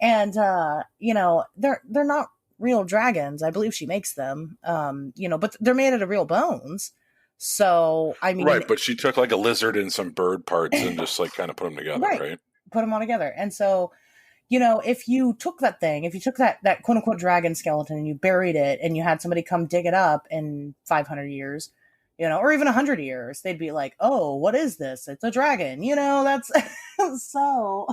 and they're not real dragons. I believe she makes them, but they're made out of real bones. So, I mean, right. But she took like a lizard and some bird parts and just like kind of put them together, right? Put them all together. And so, if you took that quote unquote dragon skeleton and you buried it and you had somebody come dig it up in 500 years, or even 100 years, they'd be like, "Oh, what is this? It's a dragon." That's so,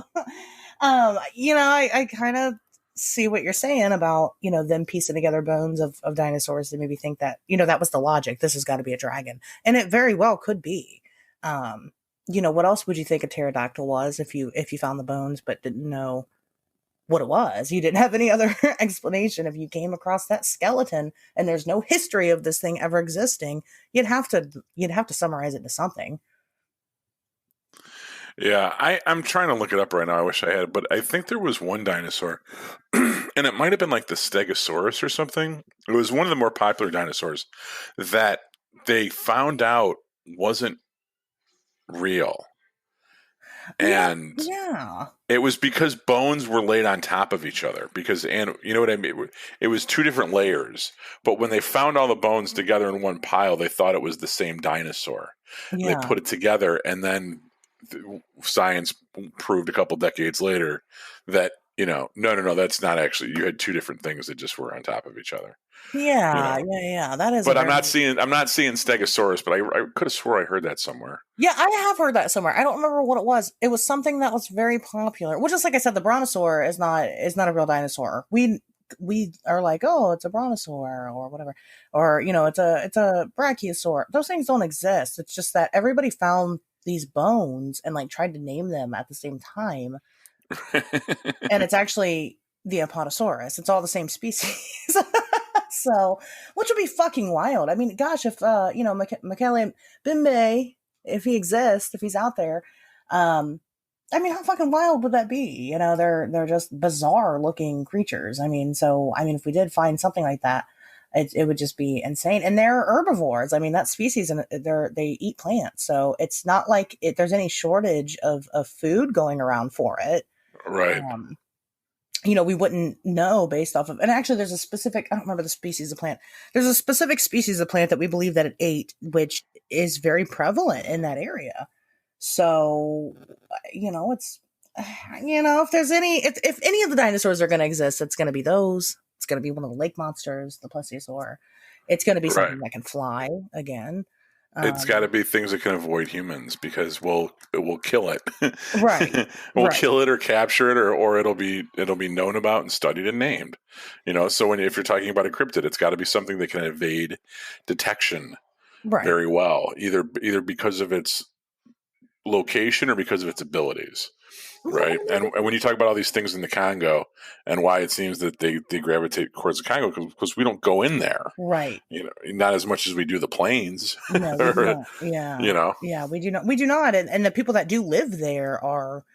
I kind of see what you're saying about, them piecing together bones of dinosaurs to maybe think that, that was the logic. This has got to be a dragon. And it very well could be. What else would you think a pterodactyl was if you found the bones but didn't know what it was? You didn't have any other explanation. If you came across that skeleton and there's no history of this thing ever existing, you'd have to summarize it to something. Yeah, I'm trying to look it up right now. I wish I had, but I think there was one dinosaur, and it might have been like the Stegosaurus or something. It was one of the more popular dinosaurs that they found out wasn't real. And yeah. It was because bones were laid on top of each other. And you know what I mean? It was two different layers. But when they found all the bones together in one pile, they thought it was the same dinosaur. And they put it together, and then science proved a couple decades later that, no, that's not actually. You had two different things that just were on top of each other. Yeah, that is. But I'm not seeing Stegosaurus, but I could have swore I heard that somewhere. Yeah, I have heard that somewhere. I don't remember what it was. It was something that was very popular. Well, just like I said, the brontosaur is not a real dinosaur. We are like, oh, it's a brontosaur or whatever, or it's a brachiosaur. Those things don't exist. It's just that everybody found these bones and like tried to name them at the same time, and it's actually the Apatosaurus. It's all the same species. So, which would be fucking wild. I mean, gosh, if Michele Bimbe, if he exists, if he's out there, I mean, how fucking wild would that be? They're just bizarre looking creatures. I mean, if we did find something like that, it would just be insane. And they're herbivores. I mean, that species, and they eat plants, so it's not like there's any shortage of food going around for it. Right. We wouldn't know based off of, and actually there's a specific, I don't remember the species of plant. There's a specific species of plant that we believe that it ate, which is very prevalent in that area. So, it's, if any of the dinosaurs are going to exist, it's going to be those. It's going to be one of the lake monsters, the plesiosaur. It's going to be something that can fly again. It's got to be things that can avoid humans, because we'll kill it. Right. We'll kill it or capture it, or it'll be known about and studied and named. So if you're talking about a cryptid, it's got to be something that can evade detection very well, either because of its location or because of its abilities. Right. And when you talk about all these things in the Congo and why it seems that they gravitate towards the Congo, because we don't go in there. Right. Not as much as we do the plains. No, we do not. Yeah. Yeah, we do not. We do not. And the people that do live there are,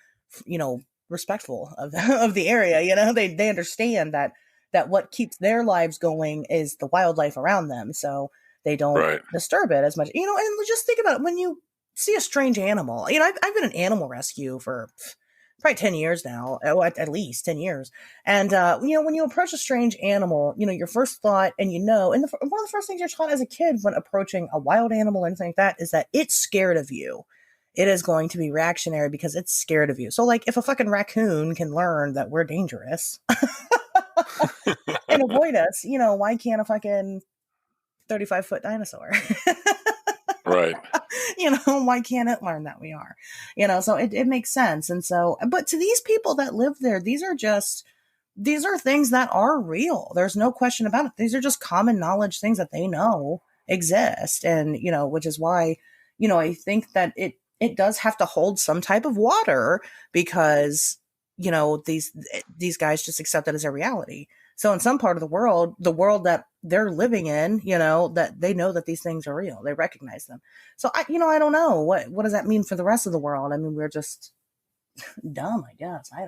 respectful of the area. They understand that what keeps their lives going is the wildlife around them. So they don't disturb it as much. And just think about it. When you see a strange animal, I've been an animal rescue for probably 10 years now, at least 10 years. And, when you approach a strange animal, your first thought, and and one of the first things you're taught as a kid when approaching a wild animal or anything like that is that it's scared of you. It is going to be reactionary because it's scared of you. So, like, if a fucking raccoon can learn that we're dangerous and avoid us, why can't a fucking 35-foot dinosaur? Right. Why can't it learn that we are? So it makes sense. And so, but to these people that live there, these are things that are real. There's no question about it. These are just common knowledge things that they know exist. And, which is why, I think that it does have to hold some type of water, because, these guys just accept it as a reality. So in some part of the world that they're living in, that they know that these things are real. They recognize them. So I don't know what does that mean for the rest of the world? I mean, we're just dumb, I guess. I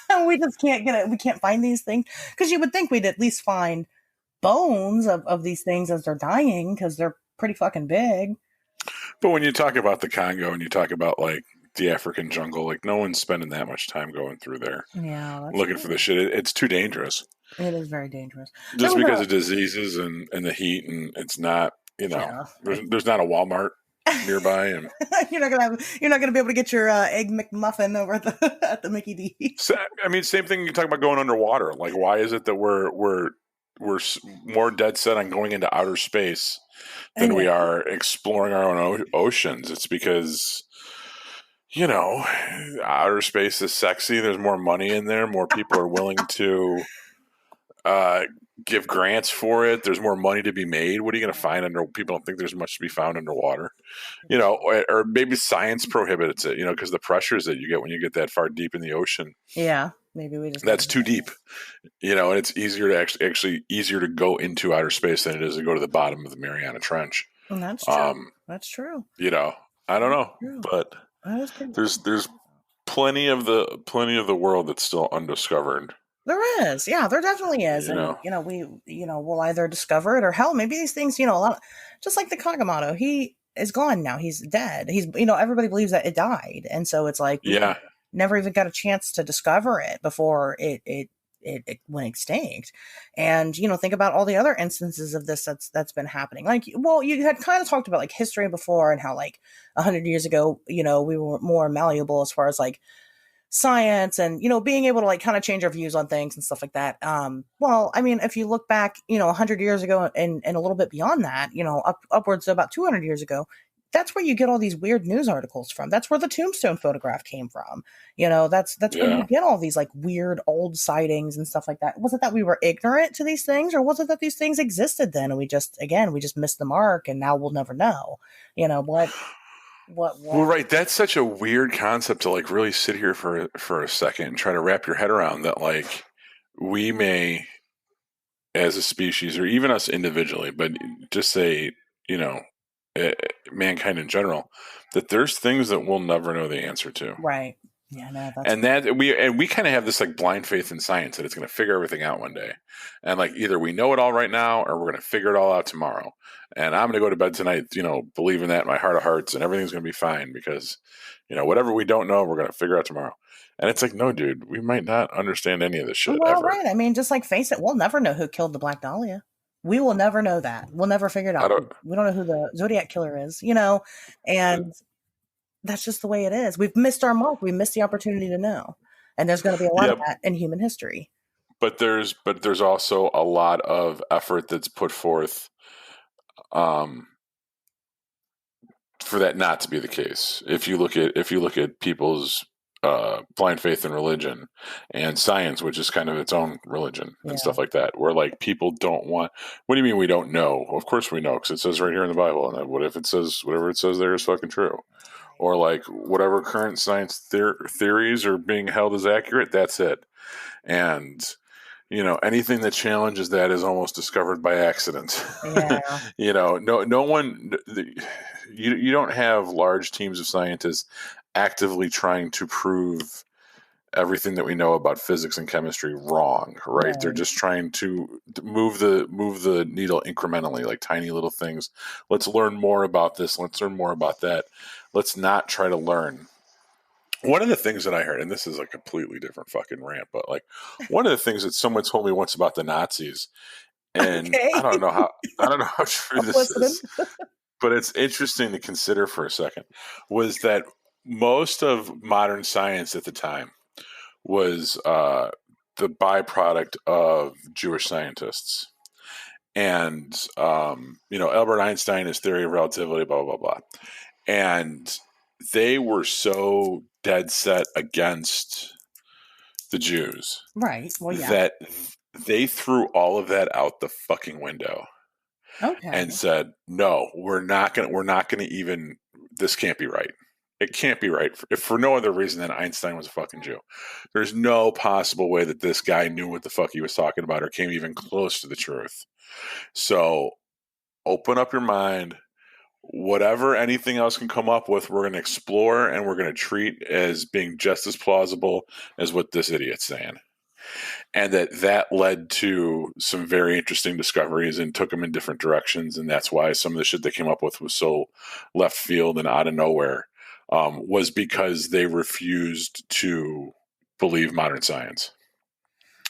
don't. We just can't get it. We can't find these things, because you would think we'd at least find bones of these things as they're dying, because they're pretty fucking big. But when you talk about the Congo and you talk about like the African jungle, like no one's spending that much time going through there. Yeah, looking for the shit. It's too dangerous. It is very dangerous. Just because of diseases and the heat, and it's not, there's not a Walmart nearby, and you're not gonna be able to get your egg McMuffin over at the Mickey D. So, I mean, same thing. You talk about going underwater. Like, why is it that we're more dead set on going into outer space than we are exploring our own oceans? It's because, outer space is sexy. There's more money in there. More people are willing to give grants for it. There's more money to be made. What are you going to find under? People don't think there's much to be found underwater, or maybe science prohibits it, because the pressures that you get when you get that far deep in the ocean. Yeah, maybe that's too deep, and it's easier to actually easier to go into outer space than it is to go to the bottom of the Mariana Trench. And that's true. That's true. I don't know, but there's plenty of the world that's still undiscovered. There is. Yeah, there definitely is. And, we'll either discover it, or hell, maybe these things, a lot, just like the Kagamoto, he is gone now. He's dead. He's, you know, everybody believes that it died. And so it's like, we never even got a chance to discover it before it went extinct. And, you know, think about all the other instances of this that's been happening. Like, well, you had kind of talked about like history before and how like 100 years ago, you know, we were more malleable as far as like science and, you know, being able to like kind of change our views on things and stuff like that. Well, I mean, if you look back, you know, 100 years ago and a little bit beyond that, you know, upwards to about 200 years ago, that's where you get all these weird news articles from. That's where the tombstone photograph came from. You know, that's where you get all these like weird old sightings and stuff like that. Was it that we were ignorant to these things, or was it that these things existed then and we just missed the mark and now we'll never know? You know, what Well, right. That's such a weird concept to like really sit here for a second and try to wrap your head around, that like we may, as a species or even us individually, but just say, you know, mankind in general, that there's things that we'll never know the answer to. Right. Yeah, no, that's and we kind of have this like blind faith in science that it's going to figure everything out one day, and like either we know it all right now or we're going to figure it all out tomorrow. And I'm going to go to bed tonight, you know, believing that in my heart of hearts, and everything's going to be fine because, you know, whatever we don't know, we're going to figure out tomorrow. And it's like, no, dude, we might not understand any of this shit ever. Right. I mean, just like face it, we'll never know who killed the Black Dahlia. We will never know that. We'll never figure it out. We don't know who the Zodiac killer is, you know, and that's just the way it is. We've missed our mark. We missed the opportunity to know. And there's going to be a lot of that in human history. But there's also a lot of effort that's put forth for that not to be the case. If you look at people's blind faith in religion and science, which is kind of its own religion and stuff like that, where like people don't want. What do you mean we don't know? Of course we know, because it says right here in the Bible. And what if it says whatever it says there is fucking true? Or like whatever current science theories are being held as accurate, that's it. And you know, anything that challenges that is almost discovered by accident. Yeah. You know, no one. You don't have large teams of scientists actively trying to prove everything that we know about physics and chemistry wrong, right? They're just trying to move the needle incrementally, like tiny little things. Let's learn more about this. Let's learn more about that. Let's not try to learn. One of the things that I heard, and this is a completely different fucking rant, but like one of the things that someone told me once about the Nazis, and I don't know how true this is, but it's interesting to consider for a second, was that most of modern science at the time was the byproduct of Jewish scientists. And, you know, Albert Einstein, his theory of relativity, blah, blah, blah. And they were so dead set against the Jews. Right. Well, yeah. That they threw all of that out the fucking window. Okay. And said, no, we're not going to even, this can't be right. It can't be right if for no other reason than Einstein was a fucking Jew. There's no possible way that this guy knew what the fuck he was talking about or came even close to the truth. So open up your mind. Whatever anything else can come up with, we're going to explore and we're going to treat as being just as plausible as what this idiot's saying. And that led to some very interesting discoveries and took them in different directions. And that's why some of the shit they came up with was so left field and out of nowhere, was because they refused to believe modern science.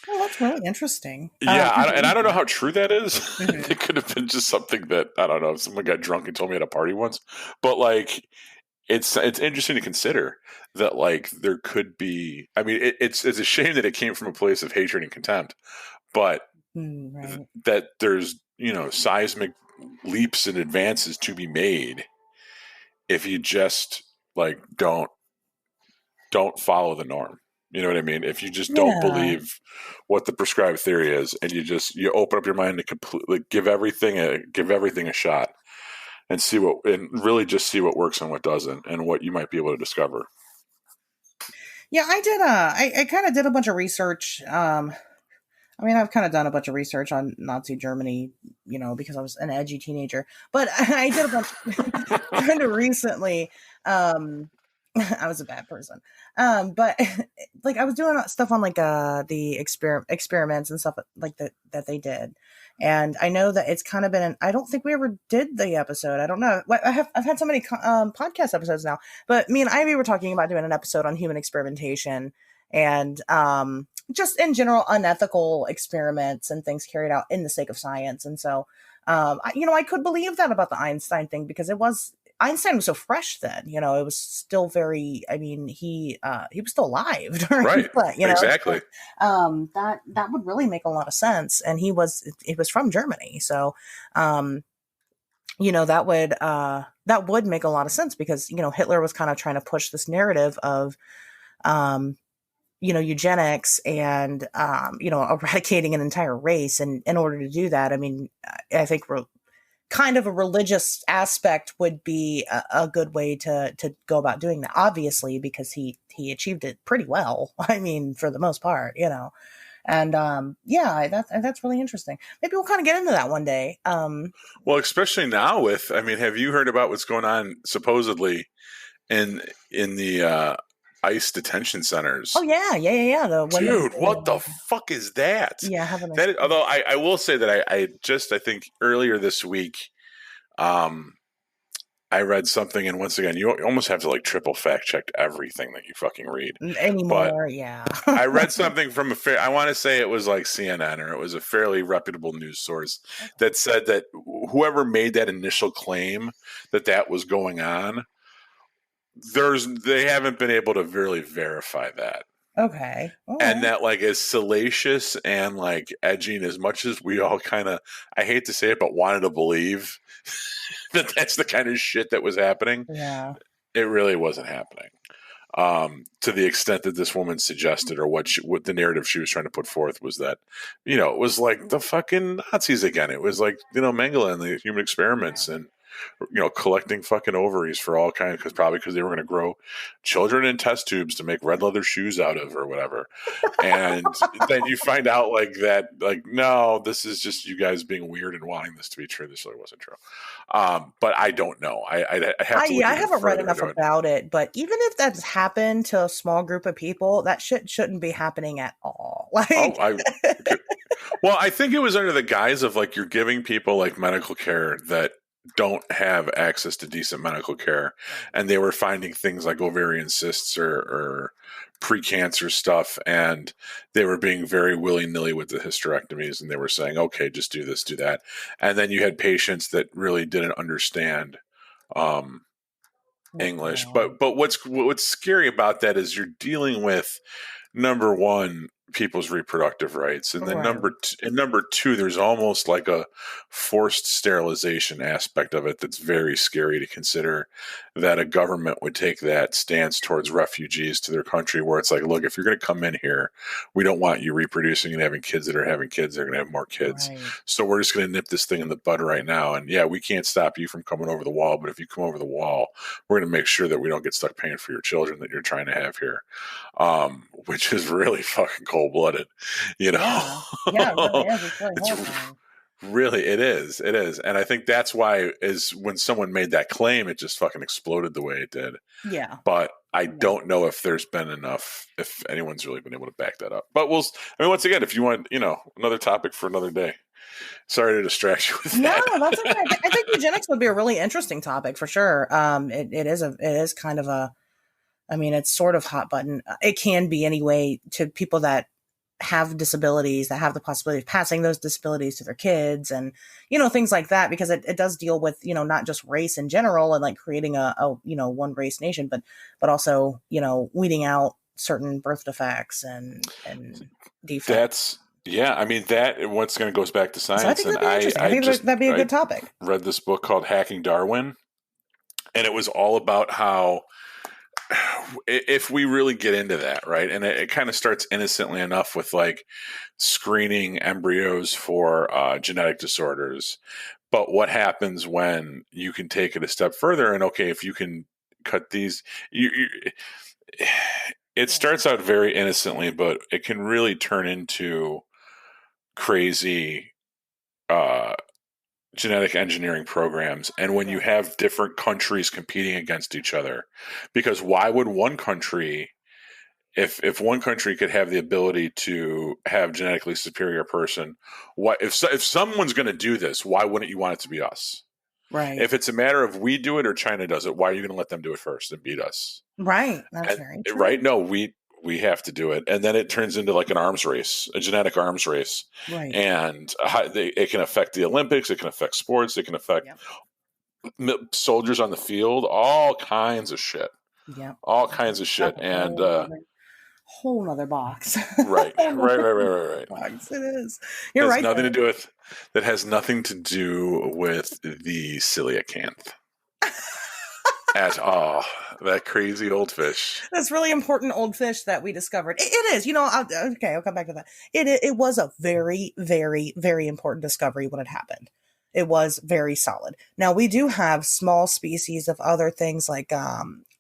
Well, that's really interesting. Yeah, I don't know how true that is. Mm-hmm. It could have been just something that, I don't know, someone got drunk and told me at a party once. But like, it's interesting to consider that like there could be. I mean, it's a shame that it came from a place of hatred and contempt, but that there's, you know, seismic leaps and advances to be made if you just like don't follow the norm. You know what I mean? If you just don't believe what the prescribed theory is, and you open up your mind to completely give everything a shot. And really just see what works and what doesn't, and what you might be able to discover. Yeah, I did. I kind of did a bunch of research. I mean, I've kind of done a bunch of research on Nazi Germany, you know, because I was an edgy teenager. But I did a bunch kind of recently I was a bad person. But like I was doing stuff on like the experiments and stuff like that they did. And I know that it's kind of been I don't think we ever did the episode. I don't know. I've had so many podcast episodes now. But me and Ivy were talking about doing an episode on human experimentation and just in general unethical experiments and things carried out in the sake of science. And so I could believe that about the Einstein thing because Einstein was so fresh then, it was still very, I mean, he was still alive during right. that, Exactly. So, that would really make a lot of sense. And he was from Germany. So, that would make a lot of sense because, Hitler was kind of trying to push this narrative of, eugenics and, eradicating an entire race. And in order to do that, I mean, I think kind of a religious aspect would be a good way to go about doing that, obviously, because he achieved it pretty well. I mean, for the most part, and that's really interesting. Maybe we'll kind of get into that one day. Well, especially now have you heard about what's going on supposedly in the ICE detention centers? Oh yeah. Dude, what the fuck is that? Yeah, although I will say that I think earlier this week, I read something, and once again, you almost have to like triple fact check everything that you fucking read anymore. Yeah, I read something from I want to say it was like CNN or it was a fairly reputable news source that said that whoever made that initial claim that was going on, they haven't been able to really verify that. Okay. And that like as salacious and like edging as much as we all kind of, I hate to say it, but wanted to believe that's the kind of shit that was happening. Yeah. It really wasn't happening. To the extent that this woman suggested, or what the narrative she was trying to put forth was that, it was like the fucking Nazis again. It was like, Mengele and the human experiments and, collecting fucking ovaries for all kinds, because they were going to grow children in test tubes to make red leather shoes out of or whatever. And then you find out like that, like, no, this is just you guys being weird and wanting this to be true. This really wasn't true. But I don't know. I have to. I haven't read enough about it, but even if that's happened to a small group of people, that shit shouldn't be happening at all. Like, well, I think it was under the guise of like you're giving people like medical care that don't have access to decent medical care, and they were finding things like ovarian cysts or precancer stuff, and they were being very willy-nilly with the hysterectomies, and they were saying, okay, just do this, do that. And then you had patients that really didn't understand English. But what's scary about that is you're dealing with, number one, people's reproductive rights, and then number two, there's almost like a forced sterilization aspect of it that's very scary to consider, that a government would take that stance towards refugees to their country, where it's like, look, if you're going to come in here, we don't want you reproducing and having kids that are having kids, they're going to have more kids. Right. So we're just going to nip this thing in the bud right now. And yeah, we can't stop you from coming over the wall, but if you come over the wall, we're going to make sure that we don't get stuck paying for your children that you're trying to have here. Which is really fucking cold-blooded, Yeah, it really is. It's really horrifying. Really, it is. It is. And I think that's why is when someone made that claim, it just fucking exploded the way it did. Yeah. But I don't know if there's been enough, if anyone's really been able to back that up. But once again, if you want, another topic for another day. Sorry to distract you with that. No, that's okay. I think eugenics would be a really interesting topic for sure. It is kind of it's sort of hot button. It can be anyway to people that have disabilities, that have the possibility of passing those disabilities to their kids and, things like that, because it does deal with, not just race in general and like creating a one race nation, but also, weeding out certain birth defects and defects. That once again goes back to science. So I think that'd be a good topic. Read this book called Hacking Darwin, and it was all about how, if we really get into that, right, and it kind of starts innocently enough with like screening embryos for genetic disorders, but what happens when you can take it a step further and, okay, if you can cut these, it starts out very innocently, but it can really turn into crazy genetic engineering programs, and when you have different countries competing against each other, because why would one country, if one country could have the ability to have genetically superior person, what if someone's going to do this, why wouldn't you want it to be us? Right. If it's a matter of we do it or China does it, why are you going to let them do it first and beat us? Right. That's very true. Right? No, we have to do it, and then it turns into like an arms race, a genetic arms race. Right. And it can affect the Olympics, it can affect sports, it can affect soldiers on the field, all kinds of shit. Yeah, all kinds of shit. And whole nother box. right. Box. It is. You're right. Nothing to do with that. Has nothing to do with the coelacanth at all. That crazy old fish. This really important old fish that we discovered. It is. I'll come back to that. It was a very, very, very important discovery when it happened. It was very solid. Now we do have small species of other things like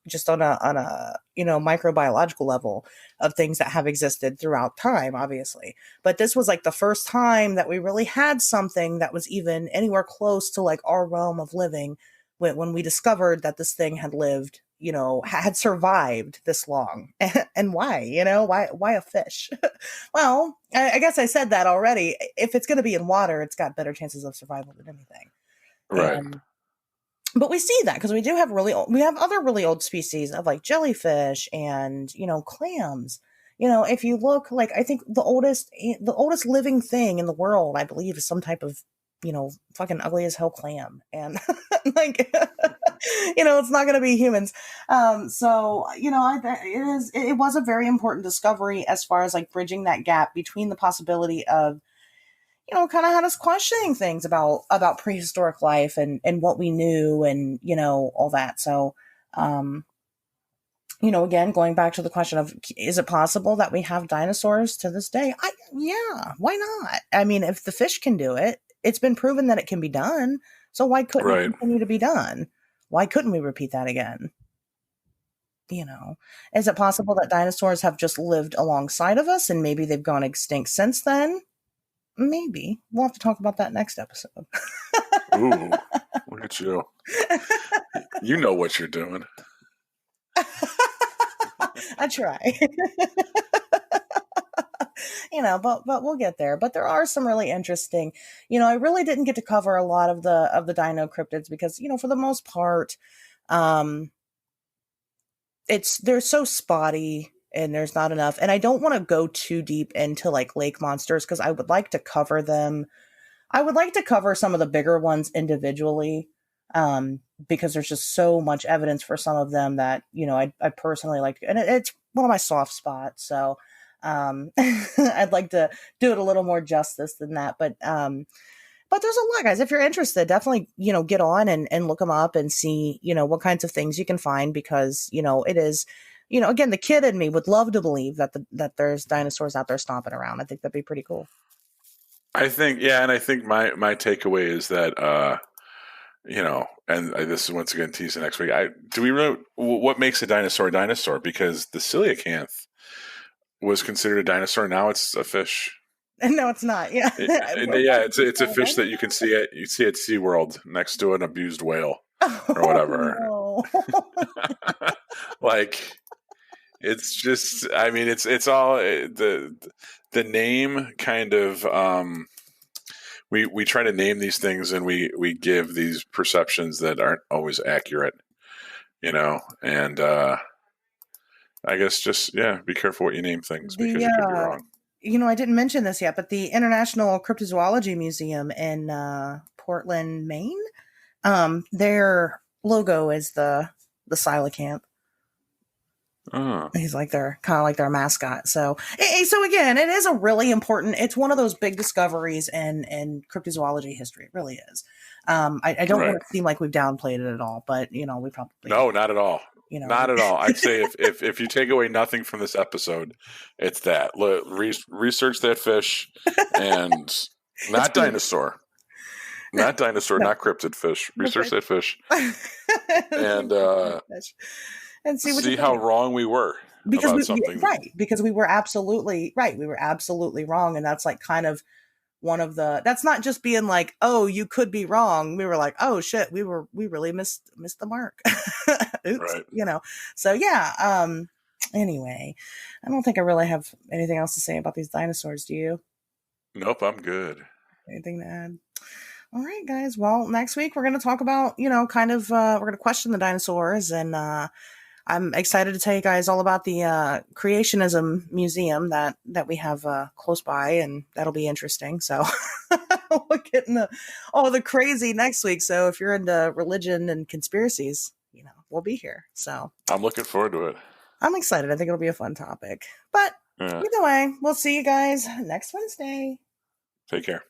just on a microbiological level of things that have existed throughout time, obviously. But this was like the first time that we really had something that was even anywhere close to like our realm of living when we discovered that this thing had lived, had survived this long. And why, why a fish? Well, I guess I said that already. If it's going to be in water, it's got better chances of survival than anything. Right. But we see that because we do have we have other really old species of like jellyfish and, clams. If you look, like, I think the oldest living thing in the world, I believe, is some type of, fucking ugly as hell clam. And like, it's not going to be humans. So, it was a very important discovery as far as like bridging that gap between the possibility of, kind of had us questioning things about prehistoric life and what we knew and, all that. So, again, going back to the question of, is it possible that we have dinosaurs to this day? Yeah, why not? I mean, if the fish can do it, it's been proven that it can be done. So why couldn't it continue to be done? Why couldn't we repeat that again? Is it possible that dinosaurs have just lived alongside of us and maybe they've gone extinct since then? Maybe. We'll have to talk about that next episode. Ooh, look at you. You know what you're doing. I try. But we'll get there. But there are some really interesting, I really didn't get to cover a lot of the Dino Cryptids because, for the most part, they're so spotty and there's not enough. And I don't want to go too deep into like lake monsters because I would like to cover them. I would like to cover some of the bigger ones individually because there's just so much evidence for some of them that, I personally like. And it's one of my soft spots. So I'd like to do it a little more justice than that. But there's a lot, guys. If you're interested, definitely, get on and look them up and see, what kinds of things you can find because, it is, again, the kid in me would love to believe that there's dinosaurs out there stomping around. I think that'd be pretty cool. I think, yeah. And I think my takeaway is that, and this is once again teasing next week. What makes a dinosaur a dinosaur? Because the coelacanth was considered a dinosaur. Now it's a fish. And no, it's not. Yeah. It's a fish that you can see at SeaWorld next to an abused whale or whatever. Oh, no. Like, it's just, I mean, it's all the name kind of, we try to name these things and we give these perceptions that aren't always accurate, and I guess just, be careful what you name things because you could be wrong. I didn't mention this yet, but the International Cryptozoology Museum in Portland, Maine, their logo is the coelacanth. Oh. He's like kind of like their mascot. So again, it is a really important. It's one of those big discoveries in cryptozoology history. It really is. I don't want to seem like we've downplayed it at all, but we probably not at all. Not at all. I'd say if you take away nothing from this episode, it's that research that fish and not dinosaur. Not dinosaur, not cryptid fish. Research that fish. And see how wrong we were because we were absolutely right. We were absolutely wrong. And that's like kind of one of the, that's not just being like, oh, you could be wrong. We were like, oh shit, we really missed the mark. Oops. Right. You know, so yeah. Anyway, I don't think I really have anything else to say about these dinosaurs. Do you? Nope, I'm good. Anything to add? All right, guys. Well, next week we're going to talk about, you know, kind of, we're going to question the dinosaurs, and I'm excited to tell you guys all about the Creationism Museum that we have close by, and that'll be interesting. So we'll get into all the crazy next week. So if you're into religion and conspiracies, you know, we'll be here. So I'm looking forward to it. I'm excited. I think it'll be a fun topic. But either way, we'll see you guys next Wednesday. Take care.